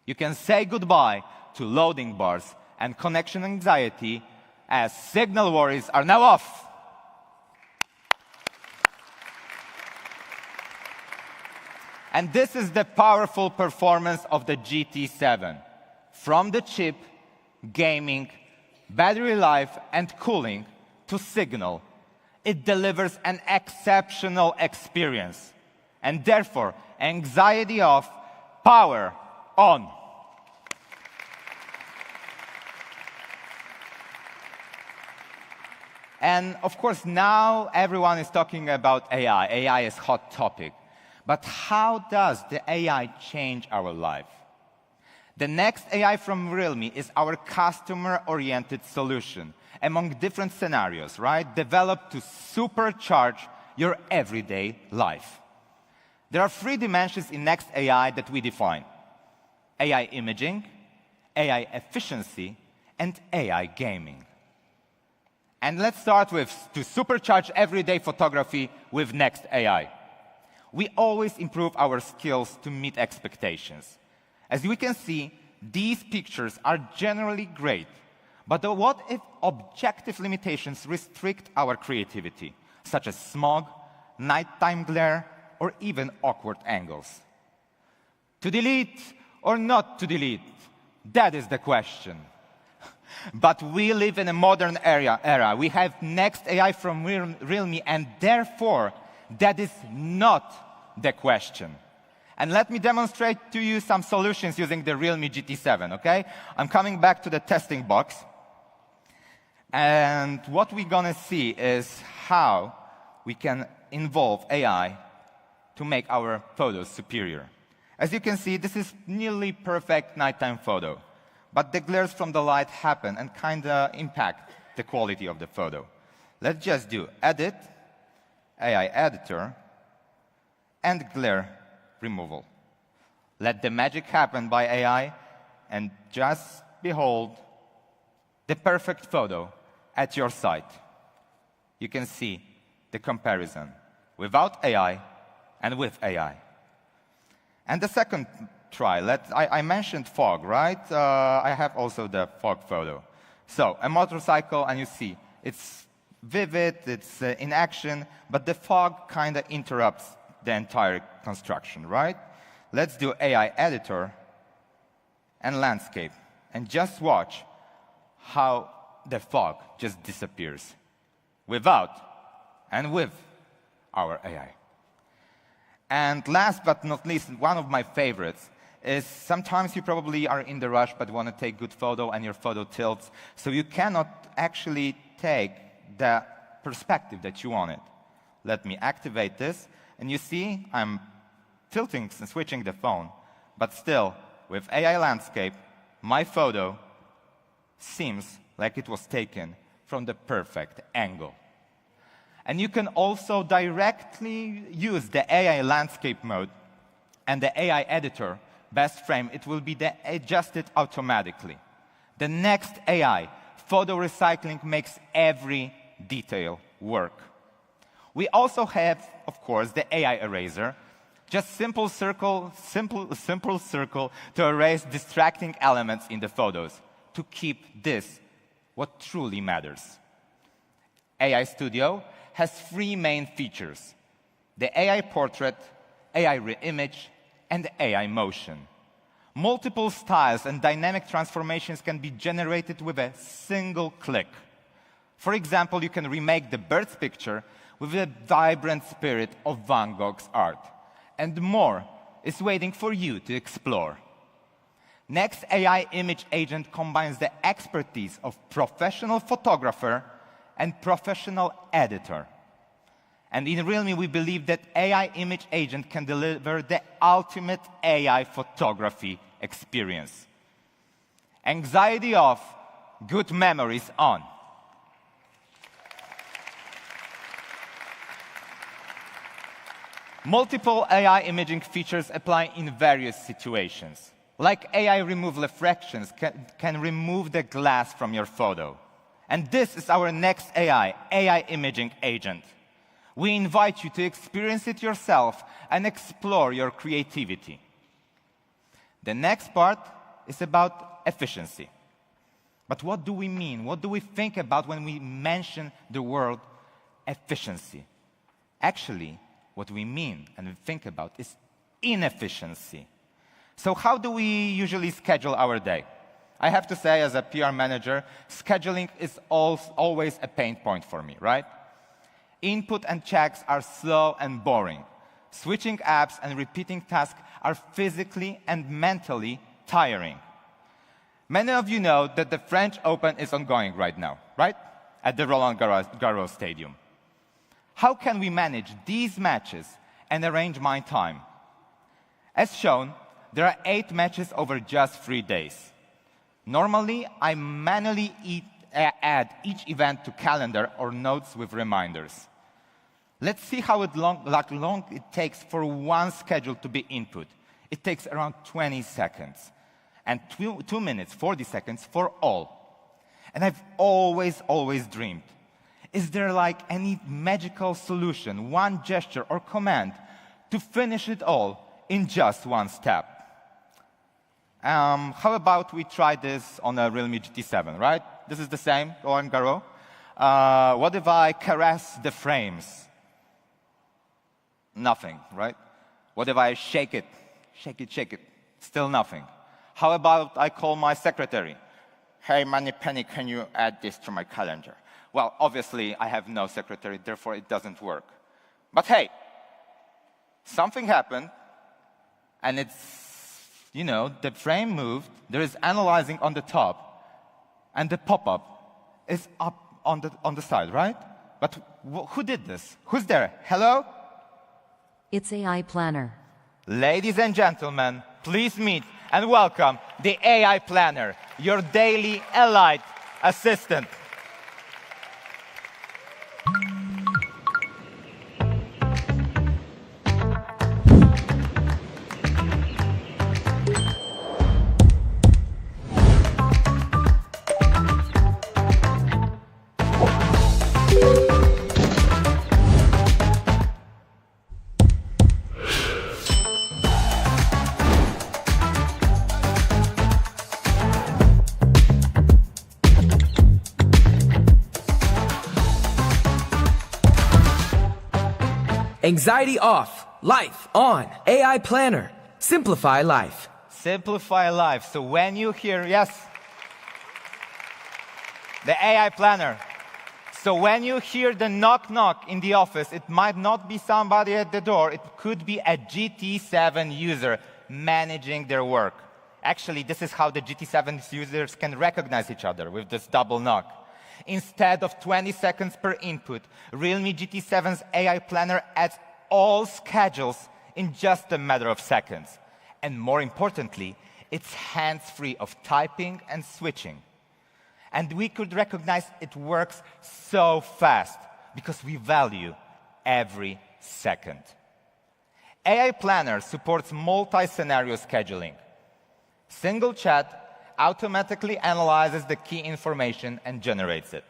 You can say goodbye to loading bars and connection anxiety, as signal worries are now off. And this is the powerful performance of the GT7. From the chip, gaming, battery life, and cooling to signal, it delivers an exceptional experience. And therefore, anxiety off, power on. And of course, now everyone is talking about AI. AI is a hot topic. But how does the AI change our life? The next AI from Realme is our customer-oriented solution among different scenarios, right? Developed to supercharge your everyday life. There are 3 dimensions in next AI that we define: AI imaging, AI efficiency, and AI gaming. And let's start with to supercharge everyday photography with next AI. We always improve our skills to meet expectations. As we can see, these pictures are generally great, but what if objective limitations restrict our creativity, such as smog, nighttime glare, or even awkward angles? To delete or not to delete? That is the question. But we live in a modern era. We have next AI from Realme, and therefore, that is not the question. And let me demonstrate to you some solutions using the Realme GT7, okay? I'm coming back to the testing box. And what we're going to see is how we can involve AI to make our photos superior. As you can see, this is nearly perfect nighttime photo. But the glares from the light happen and kind of impact the quality of the photo. Let's just do Edit, AI Editor, and Glare Removal. Let the magic happen by AI, and just behold the perfect photo at your site. You can see the comparison without AI and with AI. And the second try, I mentioned fog, right? I have also the fog photo. So a motorcycle, and you see it's vivid, it's in action, but the fog kind of interrupts the entire construction, right? Let's do AI Editor and Landscape, and just watch how the fog just disappears without and with our AI. And last but not least, one of my favorites is sometimes you probably are in the rush but want to take good photo and your photo tilts, so you cannot actually take the perspective that you wanted. Let me activate this, and you see I'm tilting and switching the phone, but still, with AI Landscape, my photo seems like it was taken from the perfect angle. And you can also directly use the AI Landscape mode and the AI Editor best frame. It will be adjusted automatically. The next AI, photo recycling, makes every detail work. We also have, of course, the AI Eraser. Just simple circle to erase distracting elements in the photos, to keep this what truly matters. AI Studio has 3 main features: the AI Portrait, AI Reimage, and AI Motion. Multiple styles and dynamic transformations can be generated with a single click. For example, you can remake the bird's picture with the vibrant spirit of Van Gogh's art. And more is waiting for you to explore. Next, AI Image Agent combines the expertise of professional photographer and professional editor. And in realme, we believe that AI Image Agent can deliver the ultimate AI photography experience. Anxiety off, good memories on. Multiple AI imaging features apply in various situations. Like AI Remove Reflections can remove the glass from your photo. And this is our next AI, AI Imaging Agent. We invite you to experience it yourself and explore your creativity. The next part is about efficiency. But what do we mean? What do we think about when we mention the word efficiency? Actually, what we mean and we think about is inefficiency. So how do we usually schedule our day? I have to say, as a PR manager, scheduling is always a pain point for me, right? Input and checks are slow and boring. Switching apps and repeating tasks are physically and mentally tiring. Many of you know that the French Open is ongoing right now, right? At the Roland Garros Stadium. How can we manage these matches and arrange my time? As shown, there are 8 matches over just 3 days. Normally, I manually add each event to calendar or notes with reminders. Let's see how long it takes for one schedule to be input. It takes around 20 seconds. And 2 minutes, 40 seconds for all. And I've always dreamed, is there like any magical solution, one gesture or command to finish it all in just one step? How about we try this on a Realme GT7, right? This is the same, Roland Garros. What if I caress the frames? Nothing, right? What if I shake it? Shake it. Still nothing. How about I call my secretary? Hey, Moneypenny, can you add this to my calendar? Well, obviously, I have no secretary, therefore it doesn't work. But hey, something happened, and it's, the frame moved, there is analyzing on the top, and the pop-up is up on the side, right? But who did this? Who's there? Hello? It's AI Planner. Ladies and gentlemen, please meet and welcome the AI Planner, your daily elite assistant. Anxiety off, life on, AI Planner. Simplify life. Simplify life. So when you hear, yes, the AI Planner. So when you hear the knock knock in the office, it might not be somebody at the door. It could be a GT7 user managing their work. Actually, this is how the GT7 users can recognize each other with this double knock. Instead of 20 seconds per input, Realme GT7's AI Planner adds all schedules in just a matter of seconds. And more importantly, it's hands-free of typing and switching. And we could recognize it works so fast because we value every second. AI Planner supports multi-scenario scheduling. Single chat automatically analyzes the key information and generates it.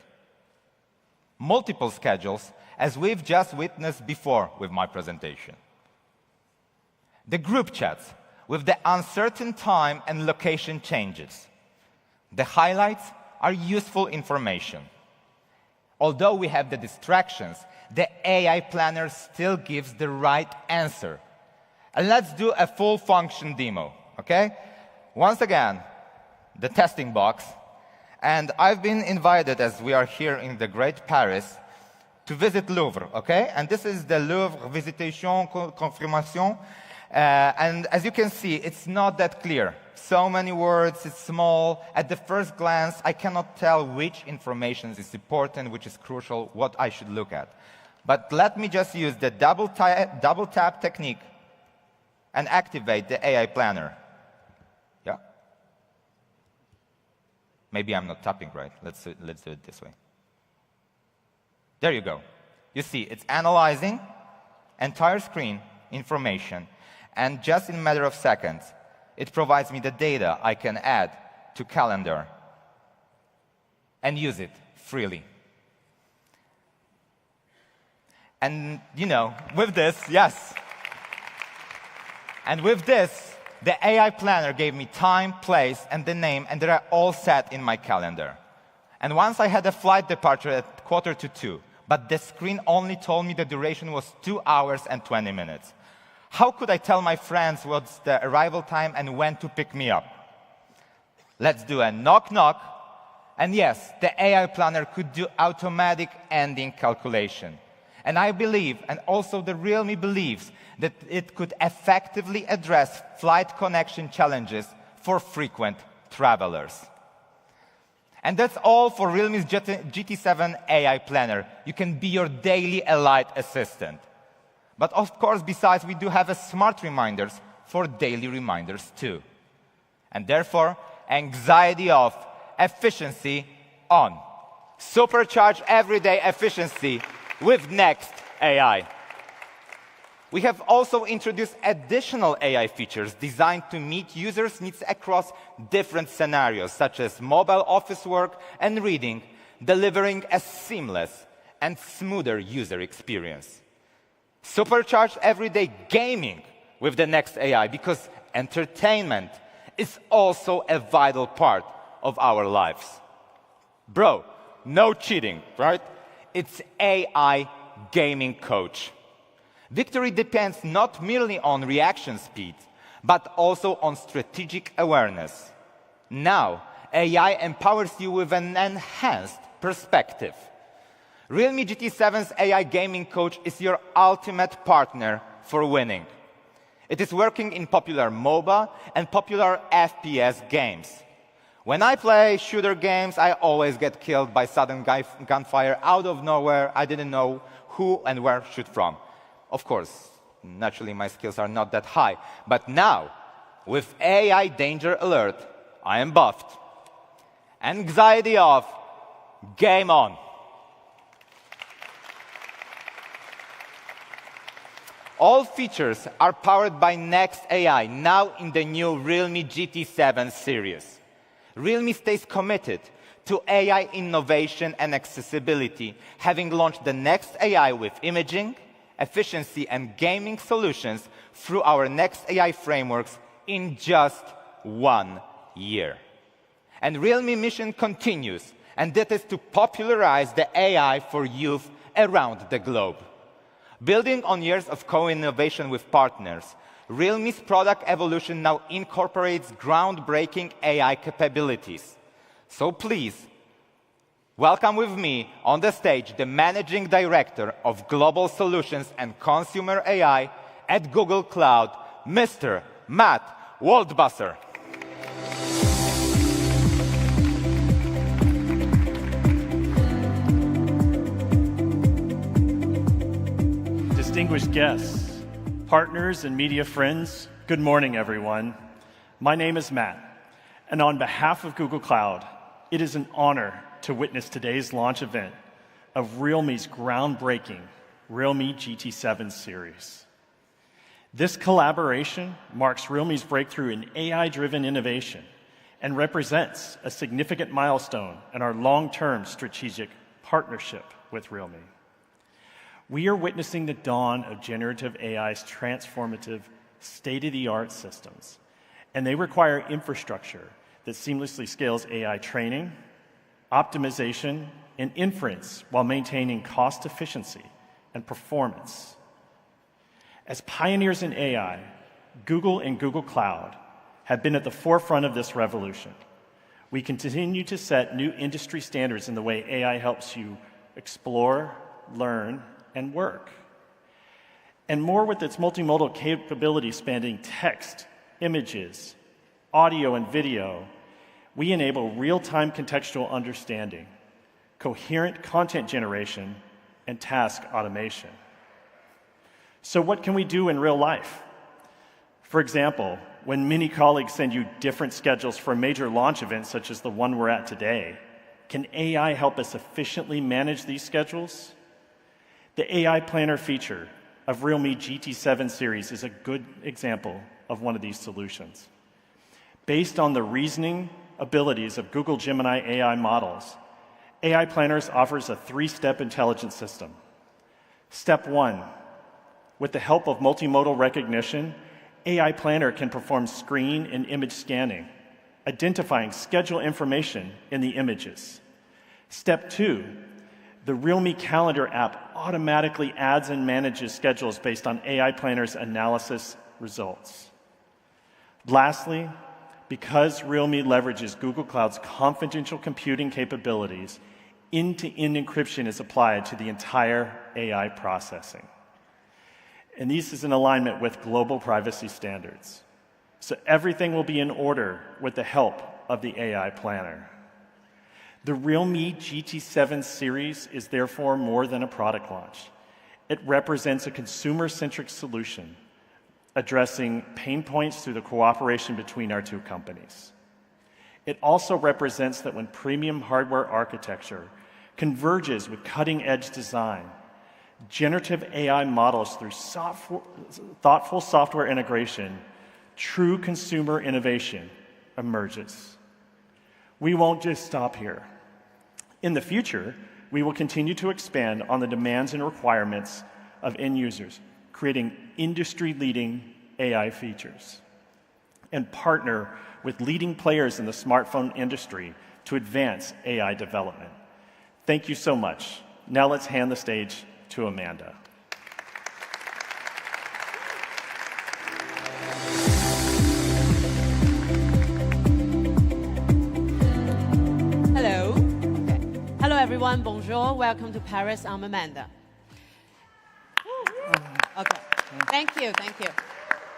Multiple schedules, as we've just witnessed before with my presentation. The group chats, with the uncertain time and location changes. The highlights are useful information. Although we have the distractions, the AI Planner still gives the right answer. And let's do a full function demo, okay? Once again, the testing box, and I've been invited, as we are here in the great Paris, to visit Louvre, okay? And this is the Louvre Visitation Confirmation, and as you can see, it's not that clear. So many words, it's small. At the first glance, I cannot tell which information is important, which is crucial, what I should look at. But let me just use the double tap technique and activate the AI Planner. Maybe I'm not tapping right. Let's do it this way. There you go. You see, it's analyzing entire screen information, and just in a matter of seconds, it provides me the data I can add to calendar and use it freely. And, you know, with this, yes. And with this, the AI Planner gave me time, place, and the name, and they're all set in my calendar. And once I had a flight departure at 1:45, but the screen only told me the duration was 2 hours and 20 minutes. How could I tell my friends what's the arrival time and when to pick me up? Let's do a knock-knock. And yes, the AI Planner could do automatic ending calculation. And I believe, and also the Realme believes, that it could effectively address flight connection challenges for frequent travelers. And that's all for Realme's GT7 AI Planner. You can be your daily Elite assistant. But of course, besides, we do have a smart reminders for daily reminders too. And therefore, anxiety off, efficiency on. Supercharge everyday efficiency with Next AI. We have also introduced additional AI features designed to meet users' needs across different scenarios, such as mobile office work and reading, delivering a seamless and smoother user experience. Supercharge everyday gaming with the Next AI, because entertainment is also a vital part of our lives. Bro, no cheating, right? It's AI Gaming Coach. Victory depends not merely on reaction speed, but also on strategic awareness. Now, AI empowers you with an enhanced perspective. Realme GT7's AI Gaming Coach is your ultimate partner for winning. It is working in popular MOBA and popular FPS games. When I play shooter games, I always get killed by sudden gunfire out of nowhere. I didn't know who and where to shoot from. Of course, naturally, my skills are not that high. But now, with AI Danger Alert, I am buffed. Anxiety off, game on. All features are powered by Next AI, now in the new Realme GT7 series. Realme stays committed to AI innovation and accessibility, having launched the Next AI with imaging, efficiency, and gaming solutions through our Next AI frameworks in just 1 year. And Realme mission continues, and that is to popularize the AI for youth around the globe. Building on years of co-innovation with partners, Realme's product evolution now incorporates groundbreaking AI capabilities. So please, welcome with me on the stage the Managing Director of Global Solutions and Consumer AI at Google Cloud, Mr. Matt Waldbusser. Distinguished guests, partners, and media friends, good morning, everyone. My name is Matt, and on behalf of Google Cloud, it is an honor to witness today's launch event of Realme's groundbreaking Realme GT7 series. This collaboration marks Realme's breakthrough in AI-driven innovation and represents a significant milestone in our long-term strategic partnership with Realme. We are witnessing the dawn of generative AI's transformative, state-of-the-art systems, and they require infrastructure that seamlessly scales AI training, optimization, and inference while maintaining cost efficiency and performance. As pioneers in AI, Google and Google Cloud have been at the forefront of this revolution. We continue to set new industry standards in the way AI helps you explore, learn, and work. And more with its multimodal capabilities spanning text, images, audio, and video, we enable real-time contextual understanding, coherent content generation, and task automation. So what can we do in real life? For example, when many colleagues send you different schedules for major launch events such as the one we're at today, can AI help us efficiently manage these schedules? The AI Planner feature of Realme GT7 series is a good example of one of these solutions. Based on the reasoning abilities of Google Gemini AI models, AI Planners offers a 3-step intelligence system. Step 1, with the help of multimodal recognition, AI Planner can perform screen and image scanning, identifying schedule information in the images. Step 2, the Realme Calendar app automatically adds and manages schedules based on AI Planner's analysis results. Lastly, because Realme leverages Google Cloud's confidential computing capabilities, end-to-end encryption is applied to the entire AI processing. And this is in alignment with global privacy standards. So everything will be in order with the help of the AI Planner. The Realme GT7 series is therefore more than a product launch. It represents a consumer-centric solution addressing pain points through the cooperation between our two companies. It also represents that when premium hardware architecture converges with cutting-edge design, generative AI models through thoughtful software integration, true consumer innovation emerges. We won't just stop here. In the future, we will continue to expand on the demands and requirements of end users, creating industry-leading AI features, and partner with leading players in the smartphone industry to advance AI development. Thank you so much. Now let's hand the stage to Amanda. Hello. Okay. Hello, everyone. Bonjour. Welcome to Paris. I'm Amanda. Okay. Thank you. Thank you.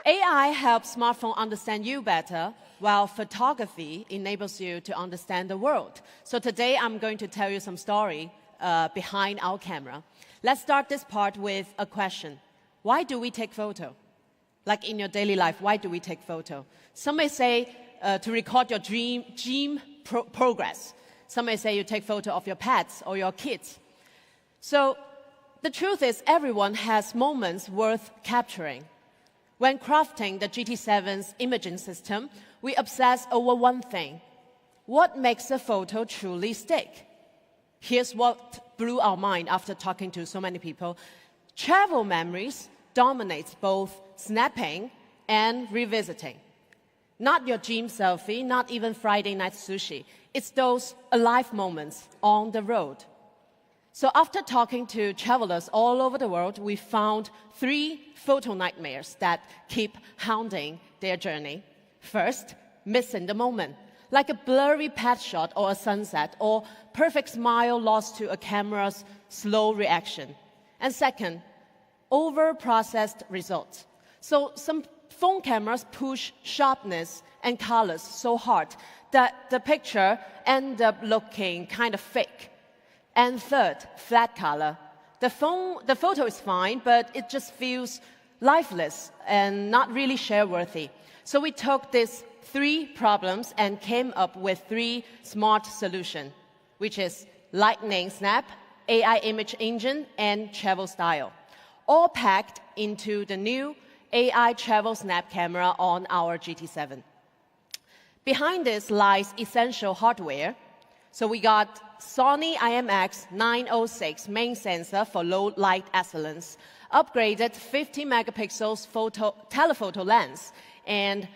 AI helps smartphone understand you better, while photography enables you to understand the world. So today I'm going to tell you some story behind our camera. Let's start this part with a question. Why do we take photo? Like in your daily life, why do we take photo? Some may say to record your gym progress. Some may say you take photo of your pets or your kids. So the truth is everyone has moments worth capturing. When crafting the GT7's imaging system, we obsess over one thing. What makes a photo truly stick? Here's what blew our mind after talking to so many people. Travel memories dominate both snapping and revisiting. Not your gym selfie, not even Friday night sushi. It's those alive moments on the road. So after talking to travelers all over the world, we found 3 photo nightmares that keep hounding their journey. First, missing the moment, like a blurry pet shot or a sunset, or perfect smile lost to a camera's slow reaction. And second, over-processed results. So some phone cameras push sharpness and colors so hard that the picture ends up looking kind of fake. And third, flat color. The photo is fine, but it just feels lifeless and not really share-worthy. So we took these 3 problems and came up with 3 smart solutions, which is lightning snap, AI image engine, and travel style, all packed into the new AI travel snap camera on our GT7. Behind this lies essential hardware. So we got Sony IMX906 main sensor for low light excellence, upgraded 50 megapixels telephoto lens, and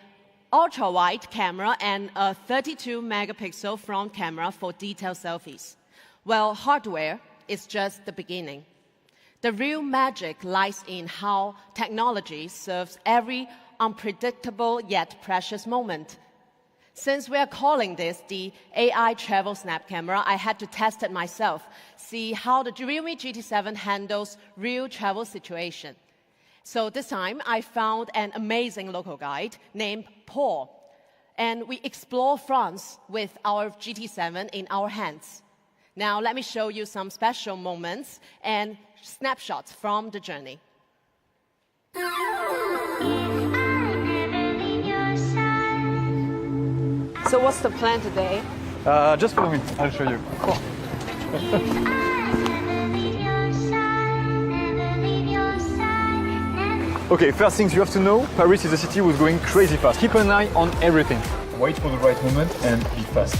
ultra-wide camera and a 32 megapixel front camera for detailed selfies. Well, hardware is just the beginning. The real magic lies in how technology serves every unpredictable yet precious moment. Since we are calling this the AI Travel Snap Camera, I had to test it myself, see how the realme GT7 handles real travel situation. So this time, I found an amazing local guide named Paul, and we explore France with our GT7 in our hands. Now, let me show you some special moments and snapshots from the journey. So what's the plan today? Just follow me, I'll show you. Cool. Okay, first things you have to know, Paris is a city who's going crazy fast. Keep an eye on everything. Wait for the right moment and be fast.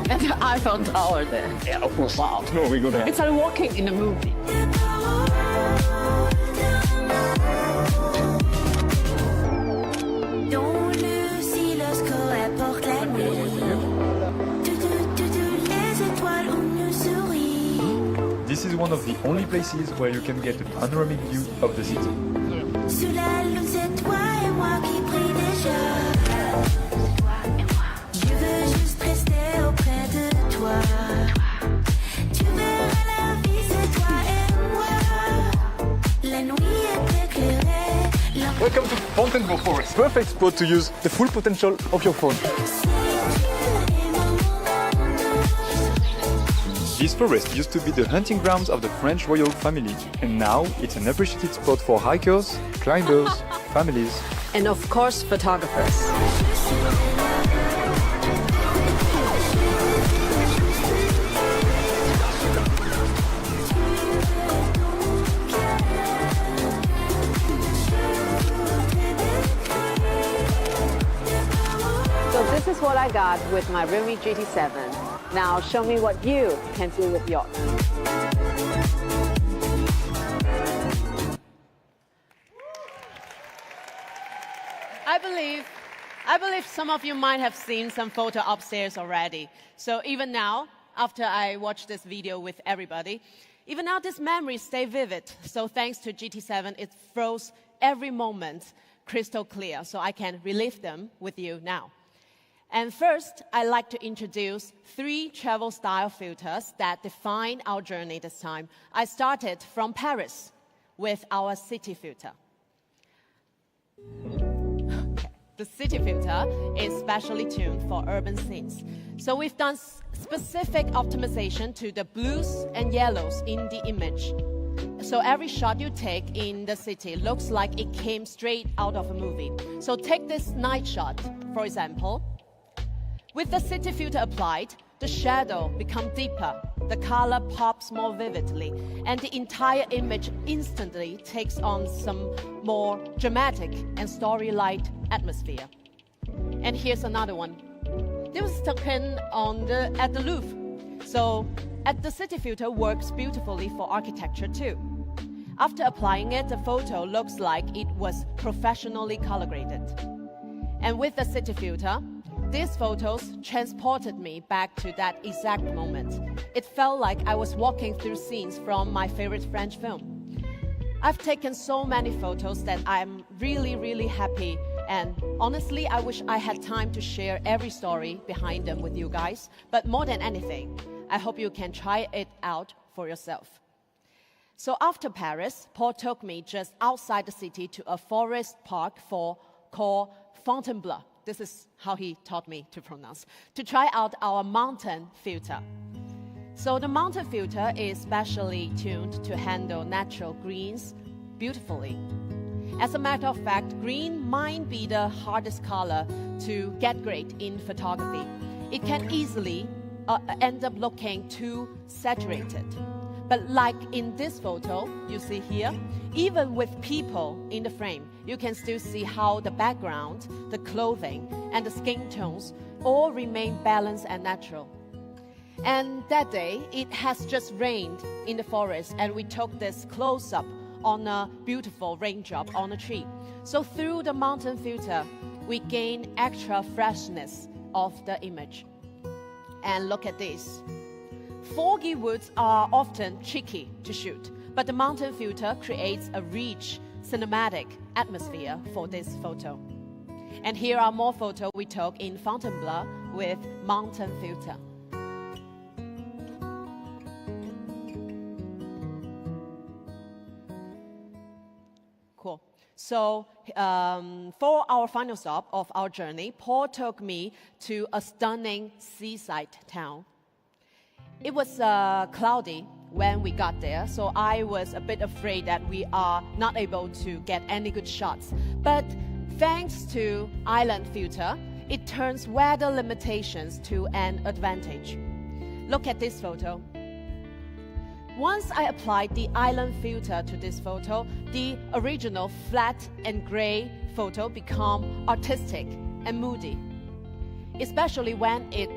And the Eiffel Tower there. Yeah, of course. Wow. No, we go there. It's like walking in a movie. This is one of the only places where you can get a panoramic view of the city. Sous la lune, c'est toi et moi qui brille déjà. Je veux juste rester auprès de toi. Tu verras la vie, c'est toi et moi. La nuit est éclairée. Welcome to Fontainebleau Forest. Perfect spot to use the full potential of your phone. This forest used to be the hunting grounds of the French royal family, and now it's an appreciated spot for hikers, climbers, families, and of course, photographers. So this is what I got with my realme GT7. Now show me what you can do with yours. I believe some of you might have seen some photo upstairs already. So even now, after I watch this video with everybody, even now these memories stay vivid. So thanks to GT7, it froze every moment crystal clear, so I can relive them with you now. And first, I'd like to introduce 3 travel style filters that define our journey this time. I started from Paris with our city filter. The city filter is specially tuned for urban scenes. So we've done specific optimization to the blues and yellows in the image. So every shot you take in the city looks like it came straight out of a movie. So take this night shot, for example. With the city filter applied, the shadow becomes deeper, the color pops more vividly, and the entire image instantly takes on some more dramatic and story-like atmosphere. And here's another one. This was taken at the Louvre. So the city filter works beautifully for architecture too. After applying it, the photo looks like it was professionally color graded. And with the city filter, these photos transported me back to that exact moment. It felt like I was walking through scenes from my favorite French film. I've taken so many photos that I'm really, really happy, and honestly, I wish I had time to share every story behind them with you guys. But more than anything, I hope you can try it out for yourself. So after Paris, Paul took me just outside the city to a forest park called Fontainebleau. This is how he taught me to pronounce, to try out our mountain filter. So the mountain filter is specially tuned to handle natural greens beautifully. As a matter of fact, green might be the hardest color to get great in photography. It can easily end up looking too saturated. But like in this photo you see here, even with people in the frame, you can still see how the background, the clothing, and the skin tones all remain balanced and natural. And that day, it has just rained in the forest, and we took this close-up on a beautiful raindrop on a tree. So through the mountain filter, we gain extra freshness of the image. And look at this. Foggy woods are often tricky to shoot, but the mountain filter creates a rich cinematic atmosphere for this photo. And here are more photos we took in Fontainebleau with mountain filter. Cool. So for our final stop of our journey, Paul took me to a stunning seaside town. It was cloudy when we got there, so I was a bit afraid that we are not able to get any good shots. But thanks to island filter, it turns weather limitations to an advantage. Look at this photo. Once I applied the island filter to this photo, the original flat and gray photo became artistic and moody, especially when it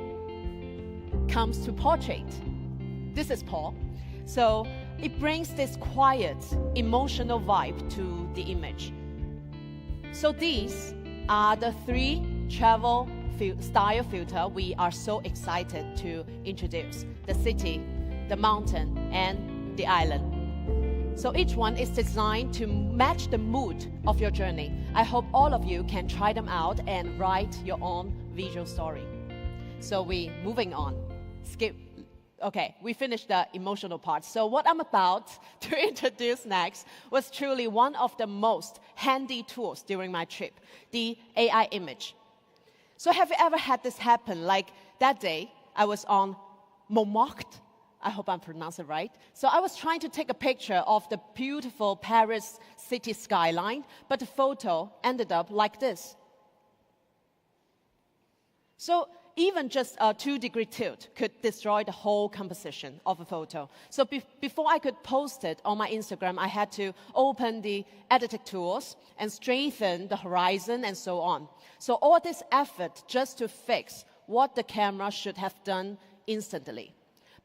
comes to portrait. This is Paul. So it brings this quiet, emotional vibe to the image. So these are the 3 travel style filter we are so excited to introduce: the city, the mountain, and the island. So each one is designed to match the mood of your journey. I hope all of you can try them out and write your own visual story. So we moving on. Okay, we finished the emotional part. So what I'm about to introduce next was truly one of the most handy tools during my trip, the AI image. So have you ever had this happen? Like that day, I was on Montmartre. I hope I'm pronouncing it right. So I was trying to take a picture of the beautiful Paris city skyline, but the photo ended up like this. So even just a 2-degree tilt could destroy the whole composition of a photo. So before I could post it on my Instagram, I had to open the editing tools and straighten the horizon and so on. So all this effort just to fix what the camera should have done instantly.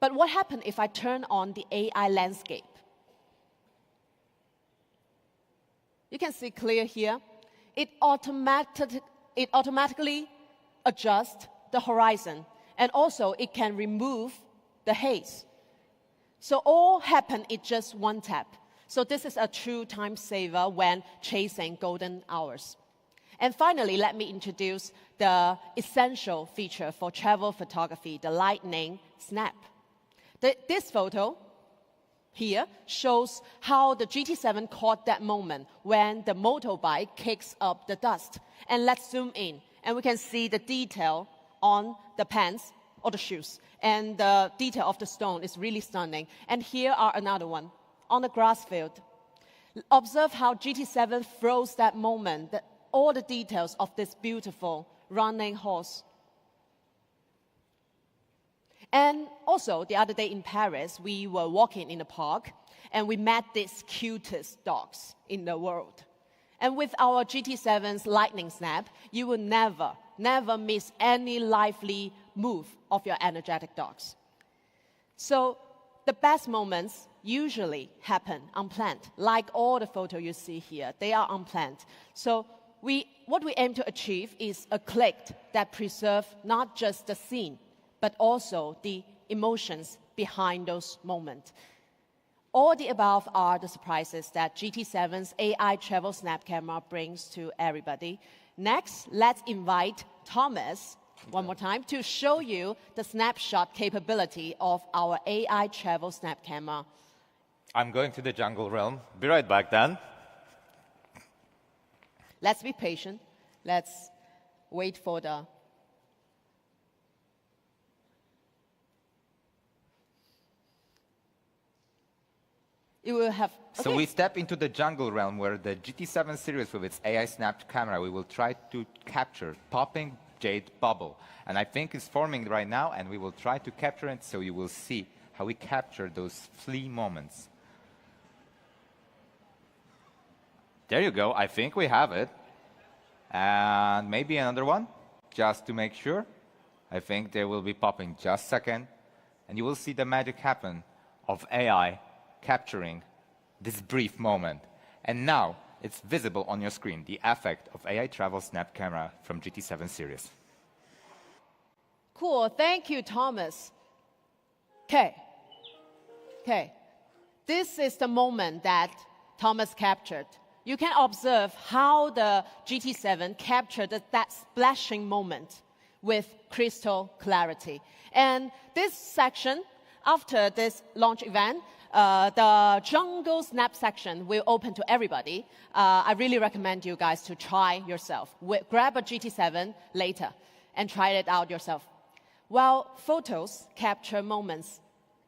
But what happened if I turn on the AI landscape? You can see clear here. It automatically adjusts the horizon, and also it can remove the haze. So all happened in just one tap. So this is a true time saver when chasing golden hours. And finally, let me introduce the essential feature for travel photography, the lightning snap. This photo here shows how the GT7 caught that moment when the motorbike kicks up the dust. And let's zoom in, and we can see the detail on the pants or the shoes. And the detail of the stone is really stunning. And here are another one on the grass field. Observe how GT7 froze that moment, all the details of this beautiful running horse. And also, the other day in Paris, we were walking in the park, and we met these cutest dogs in the world. And with our GT7's lightning snap, you will never miss any lively move of your energetic dogs. So the best moments usually happen unplanned. Like all the photos you see here, they are unplanned. So what we aim to achieve is a click that preserves not just the scene, but also the emotions behind those moments. All the above are the surprises that GT7's AI travel snap camera brings to everybody. Next, let's invite Thomas, one more time, to show you the snapshot capability of our AI travel snap camera. I'm going to the jungle realm. Be right back then. Let's be patient. Let's wait for the... You will have... So we step into the jungle realm where the GT7 series with its AI snapped camera, we will try to capture popping jade bubble. And I think it's forming right now, and we will try to capture it so you will see how we capture those flea moments. There you go. I think we have it. And maybe another one, just to make sure. I think they will be popping just a second. And you will see the magic happen of AI capturing this brief moment. And now it's visible on your screen, the effect of AI Travel Snap Camera from GT7 series. Cool. Thank you, Thomas. Okay. This is the moment that Thomas captured. You can observe how the GT7 captured that splashing moment with crystal clarity. And this section, after this launch event, the jungle snap section will open to everybody. I really recommend you guys to try yourself. Grab a GT7 later and try it out yourself. While photos capture moments,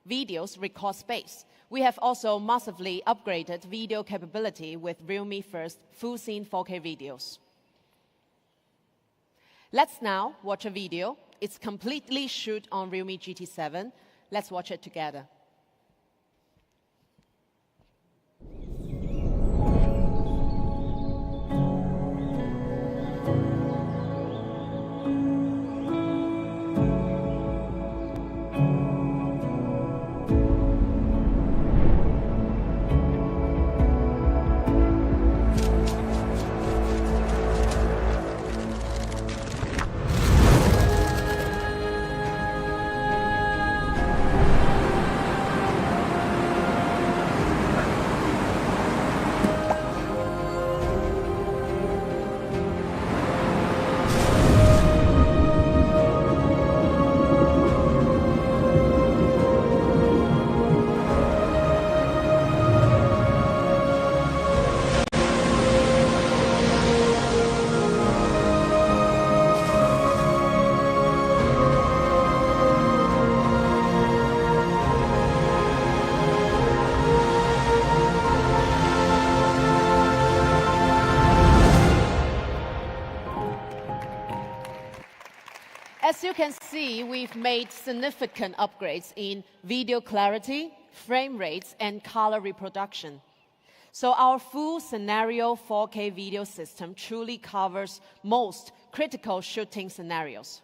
videos record space. We have also massively upgraded video capability with realme first full scene 4K videos. Let's now watch a video. It's completely shot on realme GT7. Let's watch it together. As you can see, we've made significant upgrades in video clarity, frame rates, and color reproduction. So our full scenario 4K video system truly covers most critical shooting scenarios.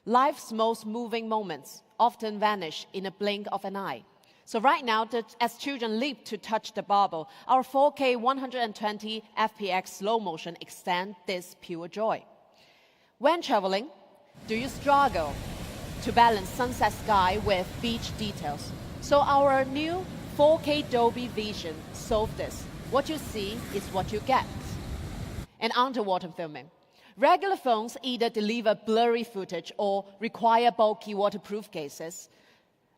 Life's most moving moments often vanish in a blink of an eye. So right now, as children leap to touch the bubble, our 4K 120 FPX slow motion extend this pure joy. When traveling, do you struggle to balance sunset sky with beach details? So our new 4K Dolby Vision solves this. What you see is what you get. And underwater filming. Regular phones either deliver blurry footage or require bulky waterproof cases.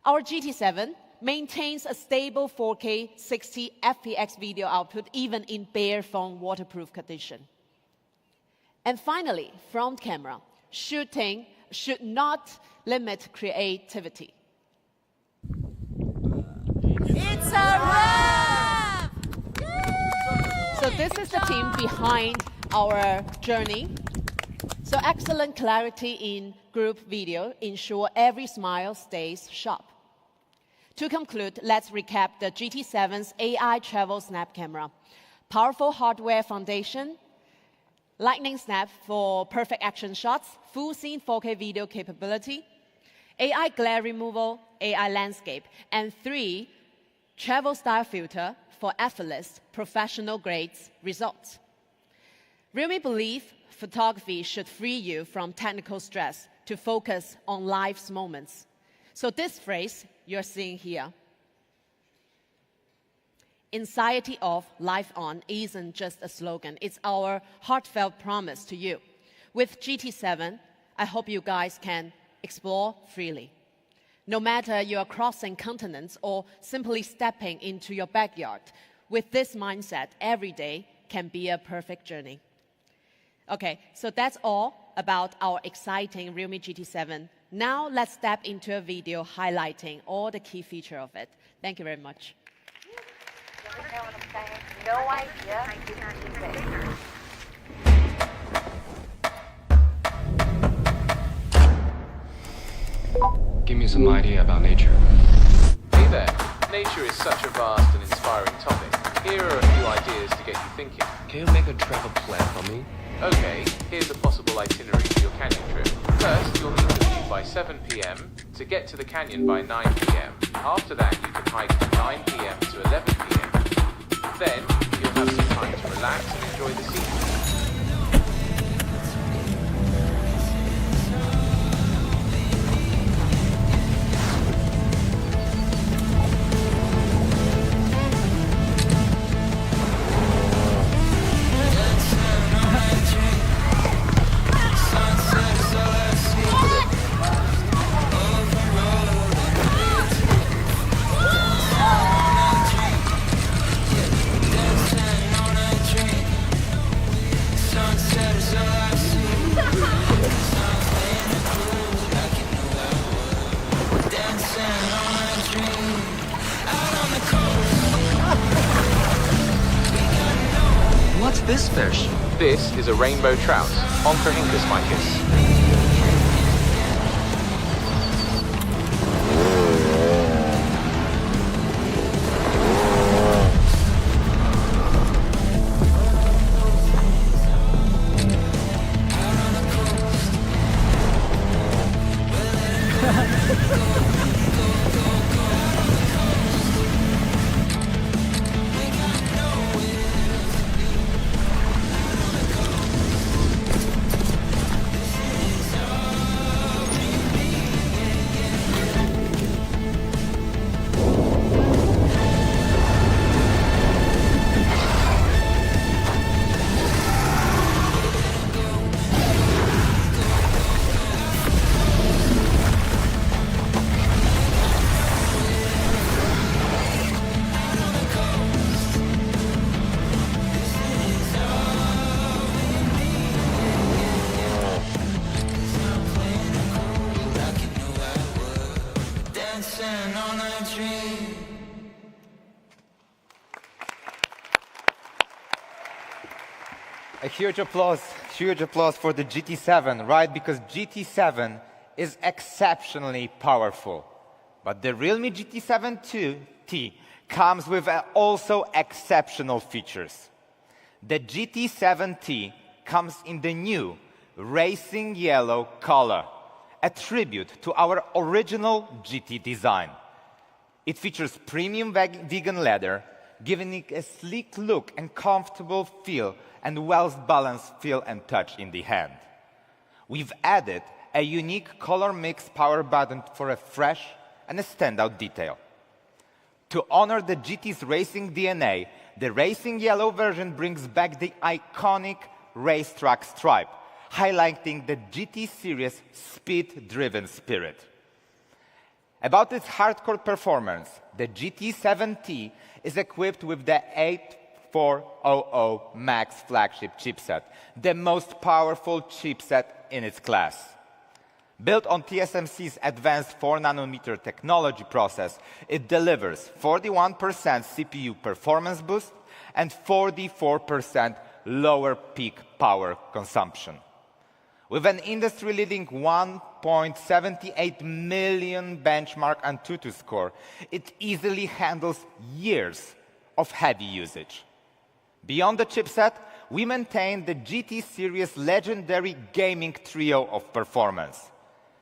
Our GT7 maintains a stable 4K 60 FPX video output even in bare phone waterproof condition. And finally, front camera. Shooting should not limit creativity. It's a wrap! So this is the team behind our journey. So excellent clarity in group video ensure every smile stays sharp. To conclude, let's recap the GT7's AI travel snap camera. Powerful hardware foundation, lightning snap for perfect action shots, full scene 4K video capability, AI glare removal, AI landscape, and 3 travel style filter for effortless, professional grades results. Realme believe photography should free you from technical stress to focus on life's moments. So this phrase you're seeing here, anxiety off, life on, isn't just a slogan. It's our heartfelt promise to you. With GT7, I hope you guys can explore freely. No matter you are crossing continents or simply stepping into your backyard, with this mindset, every day can be a perfect journey. Okay, so that's all about our exciting Realme GT7. Now let's step into a video highlighting all the key features of it. Thank you very much. No idea. Give me some idea about nature. Hey there. Nature is such a vast and inspiring topic. Here are a few ideas to get you thinking. Can you make a travel plan for me? Okay, here's a possible itinerary for your canyon trip. First, you'll need to leave by 7 p.m. to get to the canyon by 9 p.m. After that, you can hike from 9 p.m. to 11 p.m. Then, you'll have some time to relax and enjoy the scenery. What's this fish? This is a rainbow trout, Oncorhynchus micus. A huge applause for the GT7, right? Because GT7 is exceptionally powerful. But the Realme GT7 T comes with also exceptional features. The GT7T comes in the new racing yellow color, a tribute to our original GT design. It features premium vegan leather, giving it a sleek look and comfortable feel and well-balanced feel and touch in the hand. We've added a unique color mix power button for a fresh and a standout detail. To honor the GT's racing DNA, the racing yellow version brings back the iconic racetrack stripe, highlighting the GT series' speed-driven spirit. About its hardcore performance, the GT7T is equipped with the 8400 Max flagship chipset, the most powerful chipset in its class. Built on TSMC's advanced 4nm technology process, it delivers 41% CPU performance boost and 44% lower peak power consumption. With an industry-leading 1.78 million benchmark Antutu score, it easily handles years of heavy usage. Beyond the chipset, we maintain the GT series legendary gaming trio of performance.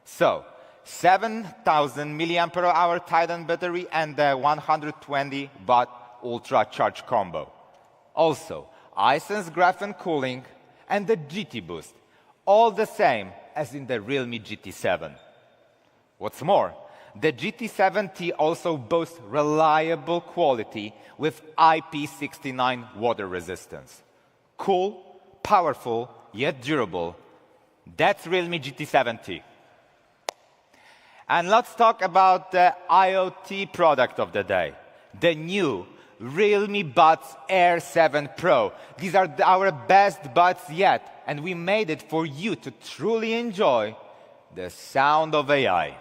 So, 7,000 mAh Titan battery and the 120-watt ultra charge combo. Also, iSense graphene cooling and the GT boost, all the same as in the realme GT7. What's more, the GT7T also boasts reliable quality with IP69 water resistance. Cool, powerful, yet durable. That's realme GT7T. And let's talk about the IoT product of the day, the new Realme Buds Air 7 Pro. These are our best buds yet, and we made it for you to truly enjoy the sound of AI.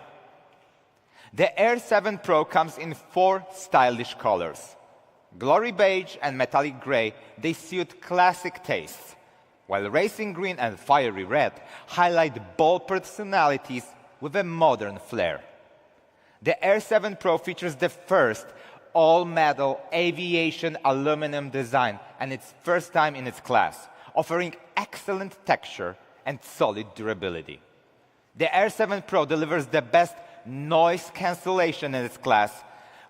The Air 7 Pro comes in 4 stylish colors. Glory beige and metallic gray, they suit classic tastes, while racing green and fiery red highlight bold personalities with a modern flair. The Air 7 Pro features the first all-metal aviation aluminum design, and its first time in its class, offering excellent texture and solid durability. The Air 7 Pro delivers the best noise cancellation in its class,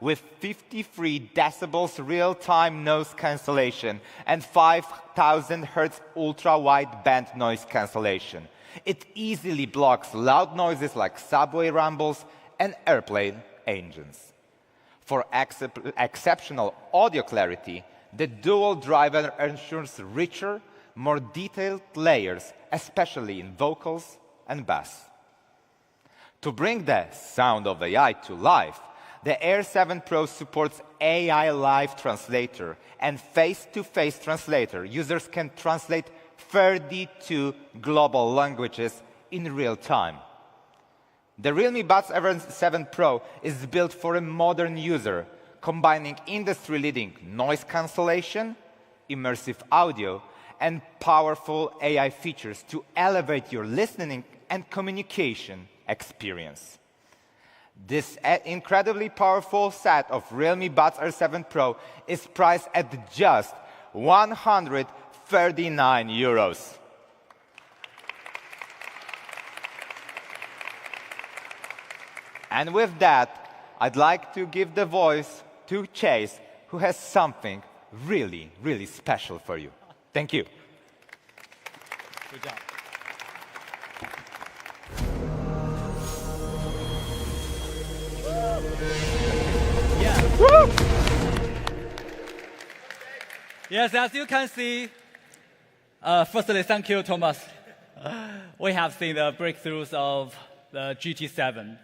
with 53 decibels real-time noise cancellation and 5,000 Hz ultra-wideband noise cancellation. It easily blocks loud noises like subway rumbles and airplane engines. For exceptional audio clarity, the dual driver ensures richer, more detailed layers, especially in vocals and bass. To bring the sound of AI to life, the Air 7 Pro supports AI Live Translator and face-to-face translator. Users can translate 32 global languages in real time. The Realme Buds Air 7 Pro is built for a modern user, combining industry-leading noise cancellation, immersive audio, and powerful AI features to elevate your listening and communication experience. This incredibly powerful set of Realme Buds Air 7 Pro is priced at just 139 euros. And with that, I'd like to give the voice to Chase, who has something really, really special for you. Thank you. Good job. Yeah. Woo! Yes, as you can see, firstly, thank you, Thomas. We have seen the breakthroughs of the GT7.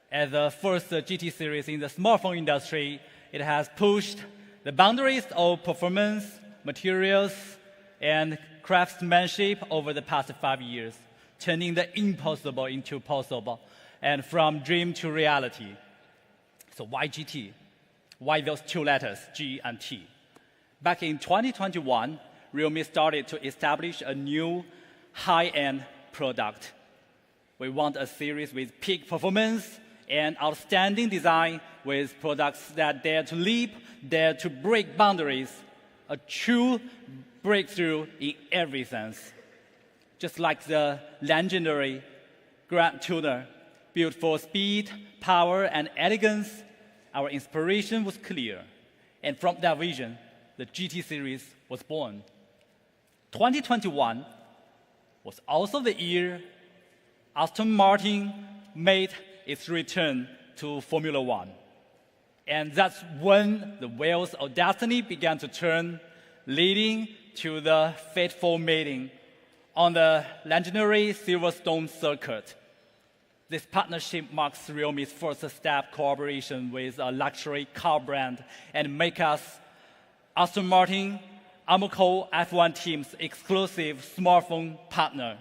As the first GT series in the smartphone industry, it has pushed the boundaries of performance, materials, and craftsmanship over the past 5 years, turning the impossible into possible, and from dream to reality. So why GT? Why those 2 letters, G and T? Back in 2021, Realme started to establish a new high-end product. We want a series with peak performance and outstanding design, with products that dare to leap, dare to break boundaries, a true breakthrough in every sense. Just like the legendary Grand Tuner, built for speed, power, and elegance, our inspiration was clear. And from that vision, the GT series was born. 2021 was also the year Aston Martin made its return to Formula One. And that's when the wheels of destiny began to turn, leading to the fateful meeting on the legendary Silverstone circuit. This partnership marks Realme's first step collaboration with a luxury car brand and make us Aston Martin, Amoco F1 team's exclusive smartphone partner.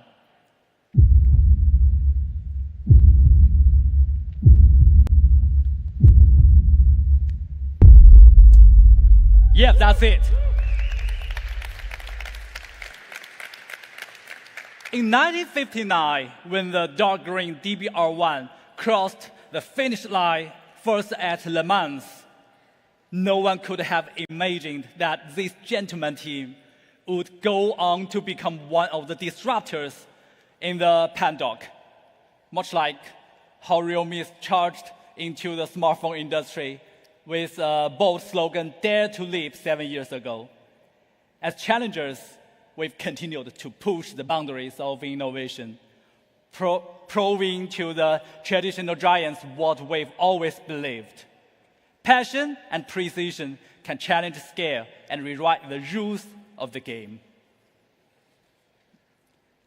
Yeah, that's it. In 1959, when the dark green DBR1 crossed the finish line first at Le Mans, no one could have imagined that this gentleman team would go on to become one of the disruptors in the paddock, much like how realme is charged into the smartphone industry with a bold slogan, Dare to Leap, 7 years ago. As challengers, we've continued to push the boundaries of innovation, proving to the traditional giants what we've always believed. Passion and precision can challenge scale and rewrite the rules of the game.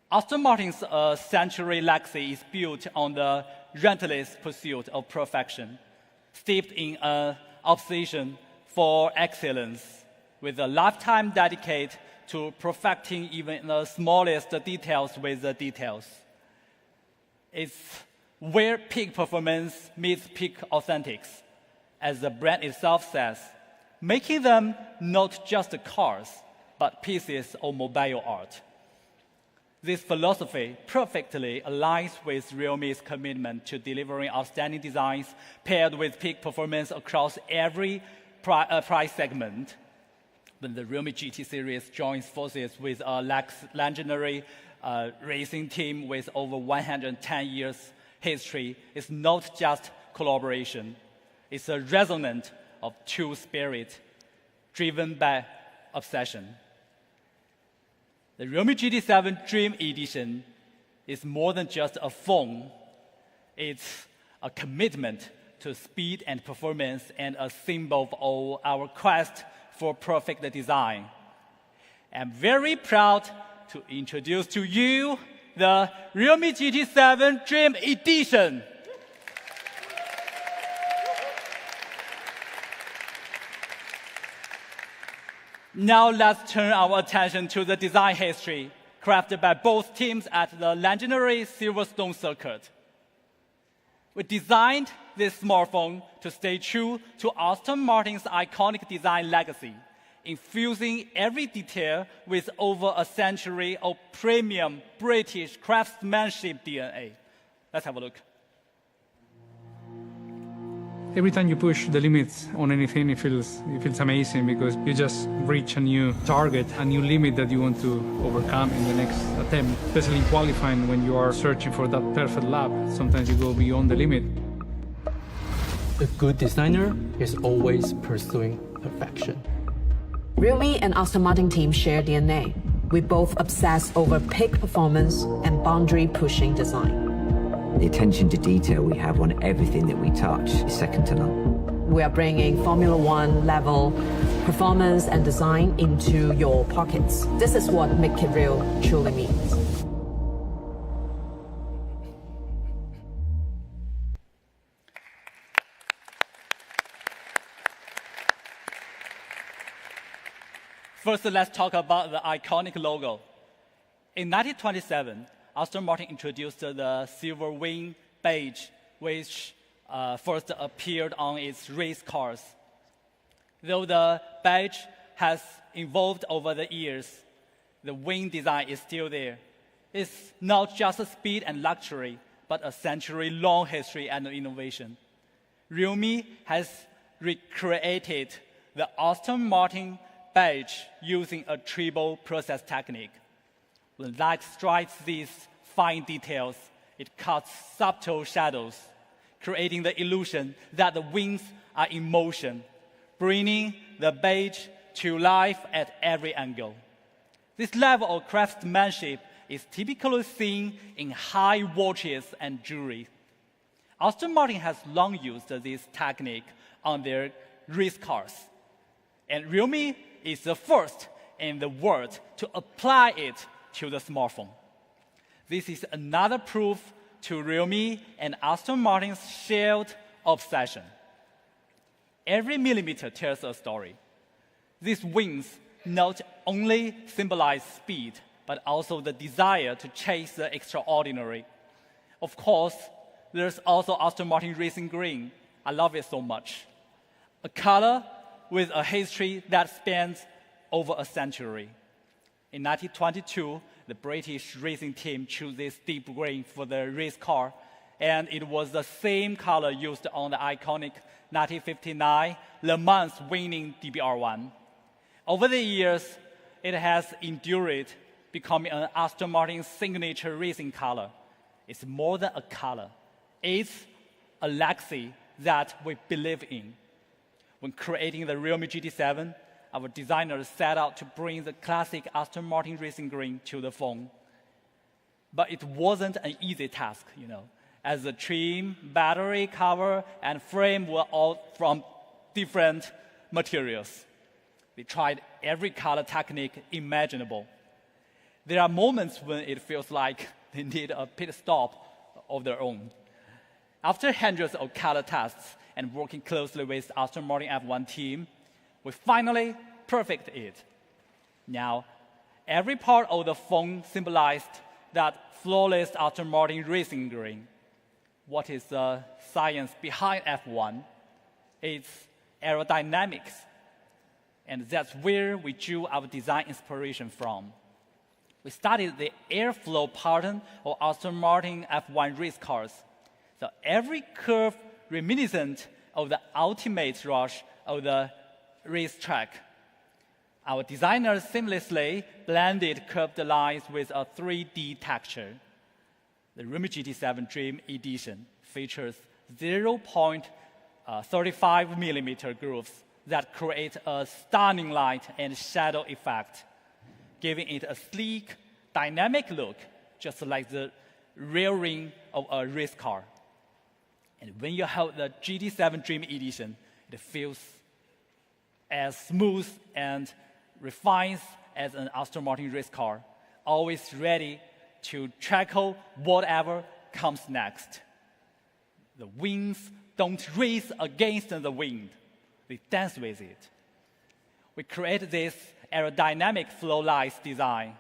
Aston Martin's century legacy is built on the relentless pursuit of perfection, steeped in an obsession for excellence, with a lifetime dedicated to perfecting even the smallest details with the details. It's where peak performance meets peak authentics, as the brand itself says, making them not just cars, but pieces of mobile art. This philosophy perfectly aligns with realme's commitment to delivering outstanding designs paired with peak performance across every price segment. When the Realme GT series joins forces with a legendary racing team with over 110 years history, it's not just collaboration. It's a resonance of true spirit driven by obsession. The Realme GT7 Dream Edition is more than just a phone. It's a commitment to speed and performance and a symbol of our quest for perfect design. I'm very proud to introduce to you the Realme GT7 Dream Edition. Now let's turn our attention to the design history crafted by both teams at the legendary Silverstone circuit. We designed this smartphone to stay true to Aston Martin's iconic design legacy, infusing every detail with over a century of premium British craftsmanship DNA. Let's have a look. Every time you push the limits on anything, it feels amazing because you just reach a new target, a new limit that you want to overcome in the next attempt. Especially in qualifying, when you are searching for that perfect lap, sometimes you go beyond the limit. A good designer is always pursuing perfection. Realme and Aston Martin team share DNA. We both obsess over peak performance and boundary-pushing design. The attention to detail we have on everything that we touch is second to none. We are bringing Formula One level performance and design into your pockets. This is what Make It Real truly means. First, let's talk about the iconic logo. In 1927, Aston Martin introduced the silver wing badge, which first appeared on its race cars. Though the badge has evolved over the years, the wing design is still there. It's not just a speed and luxury, but a century-long history and innovation. Realme has recreated the Aston Martin badge using a triple process technique. When light strikes these fine details, it cuts subtle shadows, creating the illusion that the wings are in motion, bringing the badge to life at every angle. This level of craftsmanship is typically seen in high watches and jewelry. Aston Martin has long used this technique on their race cars, and Realme is the first in the world to apply it to the smartphone. This is another proof to Realme and Aston Martin's shared obsession. Every millimeter tells a story. These wings not only symbolize speed, but also the desire to chase the extraordinary. Of course, there's also Aston Martin Racing Green. I love it so much. A color with a history that spans over a century. In 1922, the British racing team chose this deep green for the race car, and it was the same color used on the iconic 1959 Le Mans winning DBR1. Over the years, it has endured, becoming an Aston Martin signature racing color. It's more than a color. It's a legacy that we believe in. When creating the Realme GT7, our designers set out to bring the classic Aston Martin racing green to the phone. But it wasn't an easy task, as the trim, battery, cover, and frame were all from different materials. We tried every color technique imaginable. There are moments when it feels like they need a pit stop of their own. After hundreds of color tests and working closely with Aston Martin F1 team, we finally perfected it. Now, every part of the phone symbolized that flawless Aston Martin racing green. What is the science behind F1? It's aerodynamics. And that's where we drew our design inspiration from. We studied the airflow pattern of Aston Martin F1 race cars. So every curve reminiscent of the ultimate rush of the racetrack. Our designers seamlessly blended curved lines with a 3D texture. The Realme GT7 Dream Edition features 0.35mm grooves that create a stunning light and shadow effect, giving it a sleek, dynamic look, just like the rear ring of a race car. And when you hold the GT7 Dream Edition, it feels as smooth and refined as an Aston Martin race car, always ready to tackle whatever comes next. The wings don't race against the wind. They dance with it. We create this aerodynamic flow lights design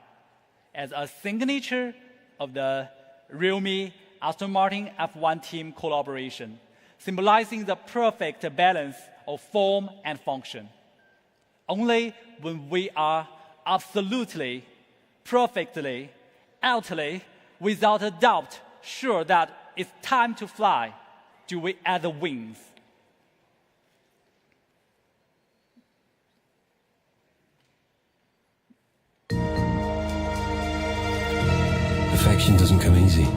as a signature of the Realme Aston Martin F1 team collaboration, symbolizing the perfect balance of form and function. Only when we are absolutely, perfectly, utterly, without a doubt, sure that it's time to fly, do we add the wings. Perfection doesn't come easy.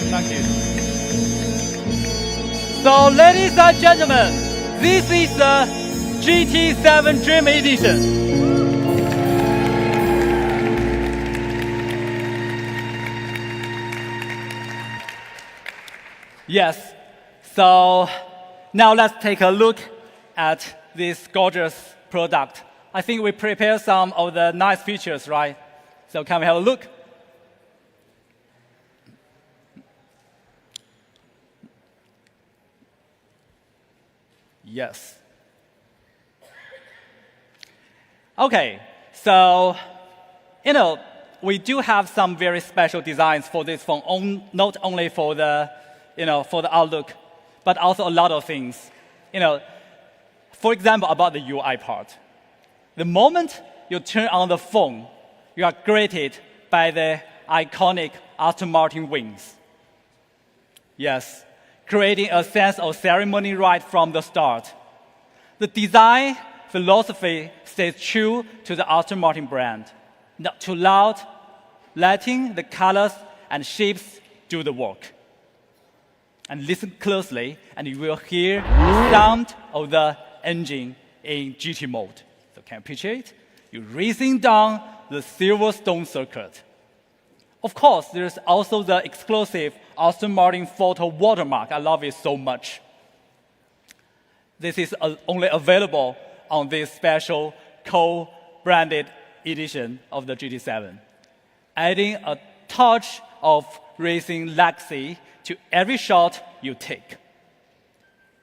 Thank you. So, ladies and gentlemen, this is the GT7 Dream Edition. Yes. So now let's take a look at this gorgeous product. I think we prepared some of the nice features, right? So can we have a look? Yes. Okay, so, we do have some very special designs for this phone, not only for the, for the outlook, but also a lot of things. For example, about the UI part. The moment you turn on the phone, you are greeted by the iconic Aston Martin wings. Yes, creating a sense of ceremony right from the start. The design philosophy stays true to the Aston Martin brand. Not too loud, letting the colors and shapes do the work. And listen closely, and you will hear the sound of the engine in GT mode. So can you picture it? You're racing down the Silverstone circuit. Of course, there's also the exclusive Aston Martin photo watermark. I love it so much. This is only available on this special co-branded edition of the GT7, adding a touch of racing legacy to every shot you take.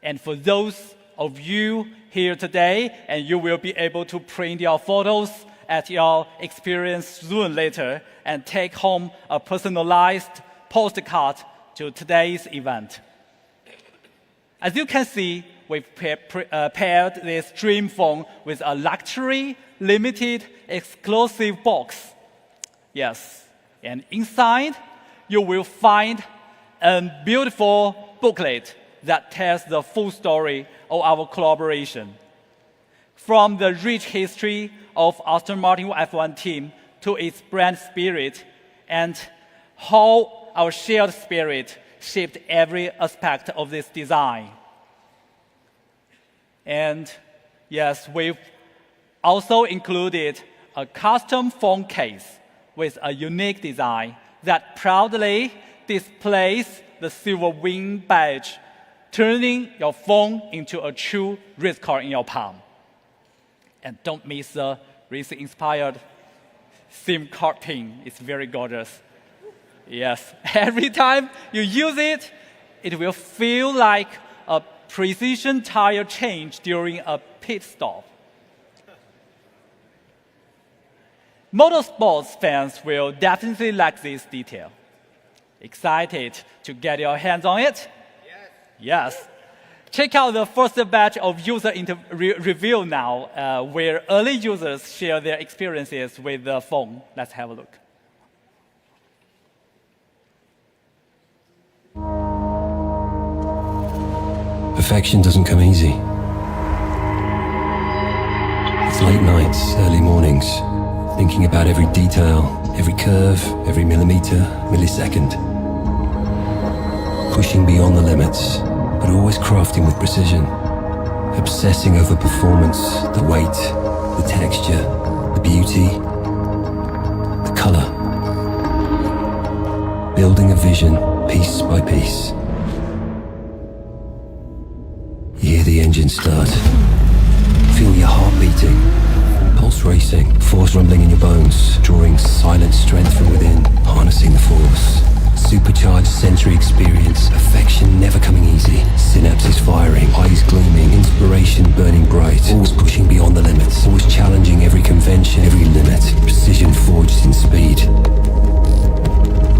And for those of you here today, and you will be able to print your photos at your experience soon later and take home a personalized postcard to today's event. As you can see, we've paired this dream phone with a luxury, limited, exclusive box. Yes, and inside, you will find a beautiful booklet that tells the full story of our collaboration. From the rich history of Aston Martin F1 team to its brand spirit and how our shared spirit shaped every aspect of this design. And yes, we've also included a custom phone case with a unique design that proudly displays the silver wing badge, turning your phone into a true race car in your palm. And don't miss the racing-inspired SIM card pin. It's very gorgeous. Yes, every time you use it, it will feel like a precision tire change during a pit stop. Motorsports fans will definitely like this detail. Excited to get your hands on it? Yes. Check out the first batch of user review now, where early users share their experiences with the phone. Let's have a look. Perfection doesn't come easy. It's late nights, early mornings, thinking about every detail, every curve, every millimeter, millisecond. Pushing beyond the limits, but always crafting with precision. Obsessing over performance, the weight, the texture, the beauty, the color. Building a vision piece by piece. You hear the engine start. Feel your heart beating. Pulse racing, force rumbling in your bones, drawing silent strength from within, harnessing the force. Supercharged sensory experience, affection never coming easy, synapses firing, eyes gleaming, inspiration burning bright, always pushing beyond the limits, always challenging every convention, every limit, precision forged in speed.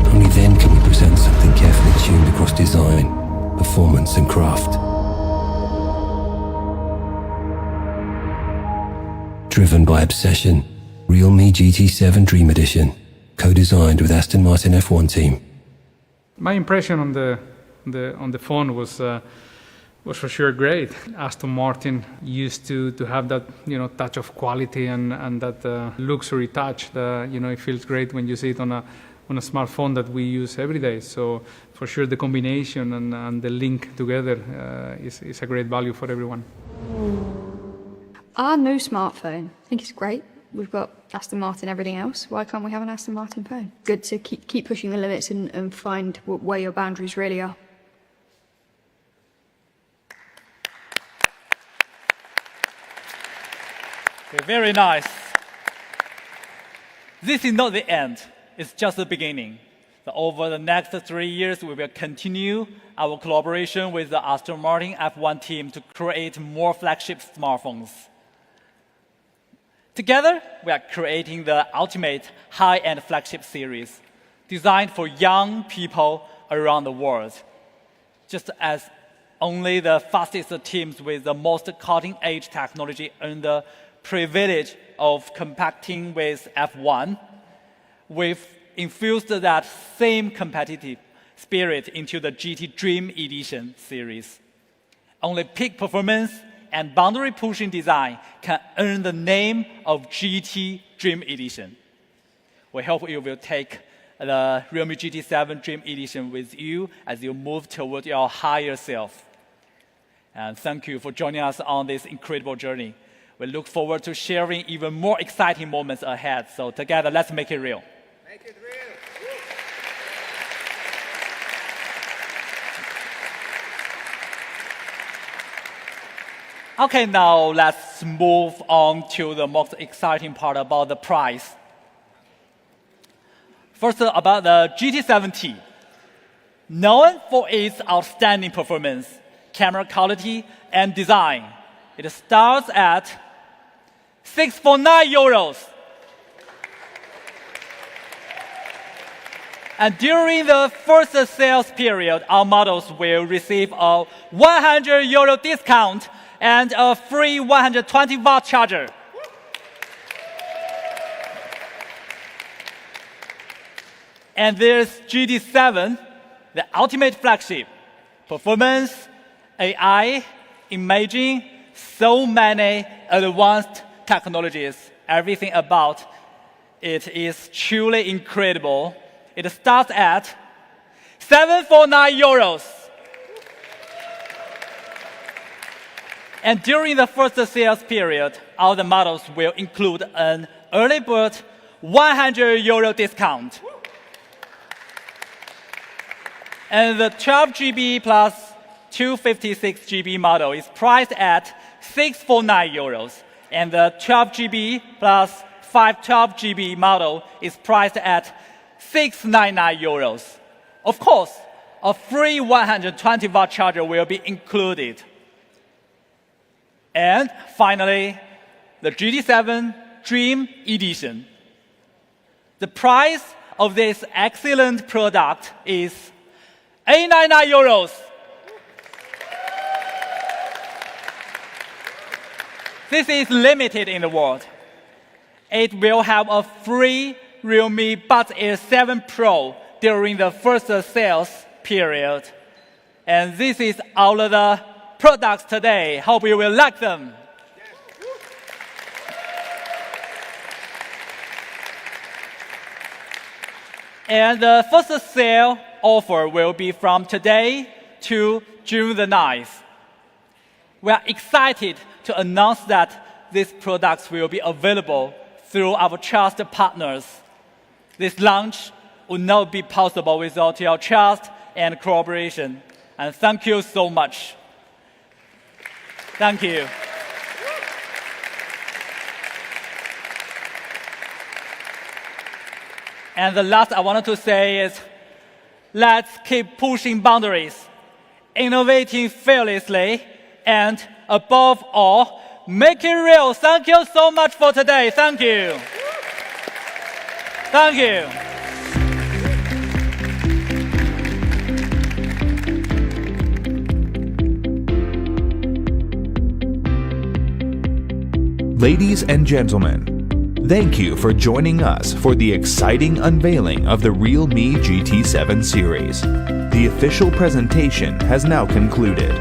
Only then can we present something carefully tuned across design, performance and craft. Driven by obsession, realme GT7 Dream Edition, co-designed with Aston Martin F1 team. My impression on the phone was for sure great. Aston Martin used to have that touch of quality and that luxury touch that it feels great when you see it on a smartphone that we use every day. So for sure the combination and the link together is a great value for everyone. Our new smartphone, I think it's great. We've got Aston Martin, everything else. Why can't we have an Aston Martin phone? Good to keep pushing the limits and find where your boundaries really are. Very nice. This is not the end. It's just the beginning. So over the next 3 years, we will continue our collaboration with the Aston Martin F1 team to create more flagship smartphones. Together, we are creating the ultimate high-end flagship series, designed for young people around the world. Just as only the fastest teams with the most cutting-edge technology earn the privilege of competing with F1, we've infused that same competitive spirit into the GT Dream Edition series. Only peak performance and boundary-pushing design can earn the name of GT Dream Edition. We hope you will take the Realme GT7 Dream Edition with you as you move toward your higher self. And thank you for joining us on this incredible journey. We look forward to sharing even more exciting moments ahead. So together, let's make it real. Make it real. Okay, now let's move on to the most exciting part about the price. First, about the GT7T. Known for its outstanding performance, camera quality, and design, it starts at €649. And during the first sales period, our models will receive a €100 discount and a free 120-watt charger. And there's GT7, the ultimate flagship. Performance, AI, imaging, so many advanced technologies. Everything about it is truly incredible. It starts at €749. And during the first sales period, all the models will include an early bird €100 discount. And the 12GB plus 256GB model is priced at €649. And the 12GB plus 512GB model is priced at €699. Of course, a free 120-watt charger will be included. And finally, the GT7 Dream Edition. The price of this excellent product is €899. This is limited in the world. It will have a free Realme Buds Air 7 Pro during the first sales period. And this is all of the products today. Hope you will like them. And the first sale offer will be from today to June the 9th. We are excited to announce that these products will be available through our trusted partners. This launch would not be possible without your trust and cooperation. And thank you so much. Thank you. And the last I wanted to say is, let's keep pushing boundaries, innovating fearlessly, and above all, make it real. Thank you so much for today. Thank you. Thank you. Ladies and gentlemen, thank you for joining us for the exciting unveiling of the Realme GT7 series. The official presentation has now concluded.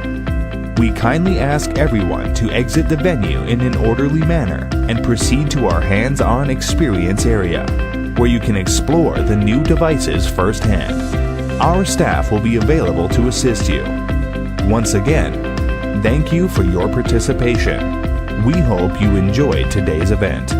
We kindly ask everyone to exit the venue in an orderly manner and proceed to our hands-on experience area, where you can explore the new devices firsthand. Our staff will be available to assist you. Once again, thank you for your participation. We hope you enjoyed today's event.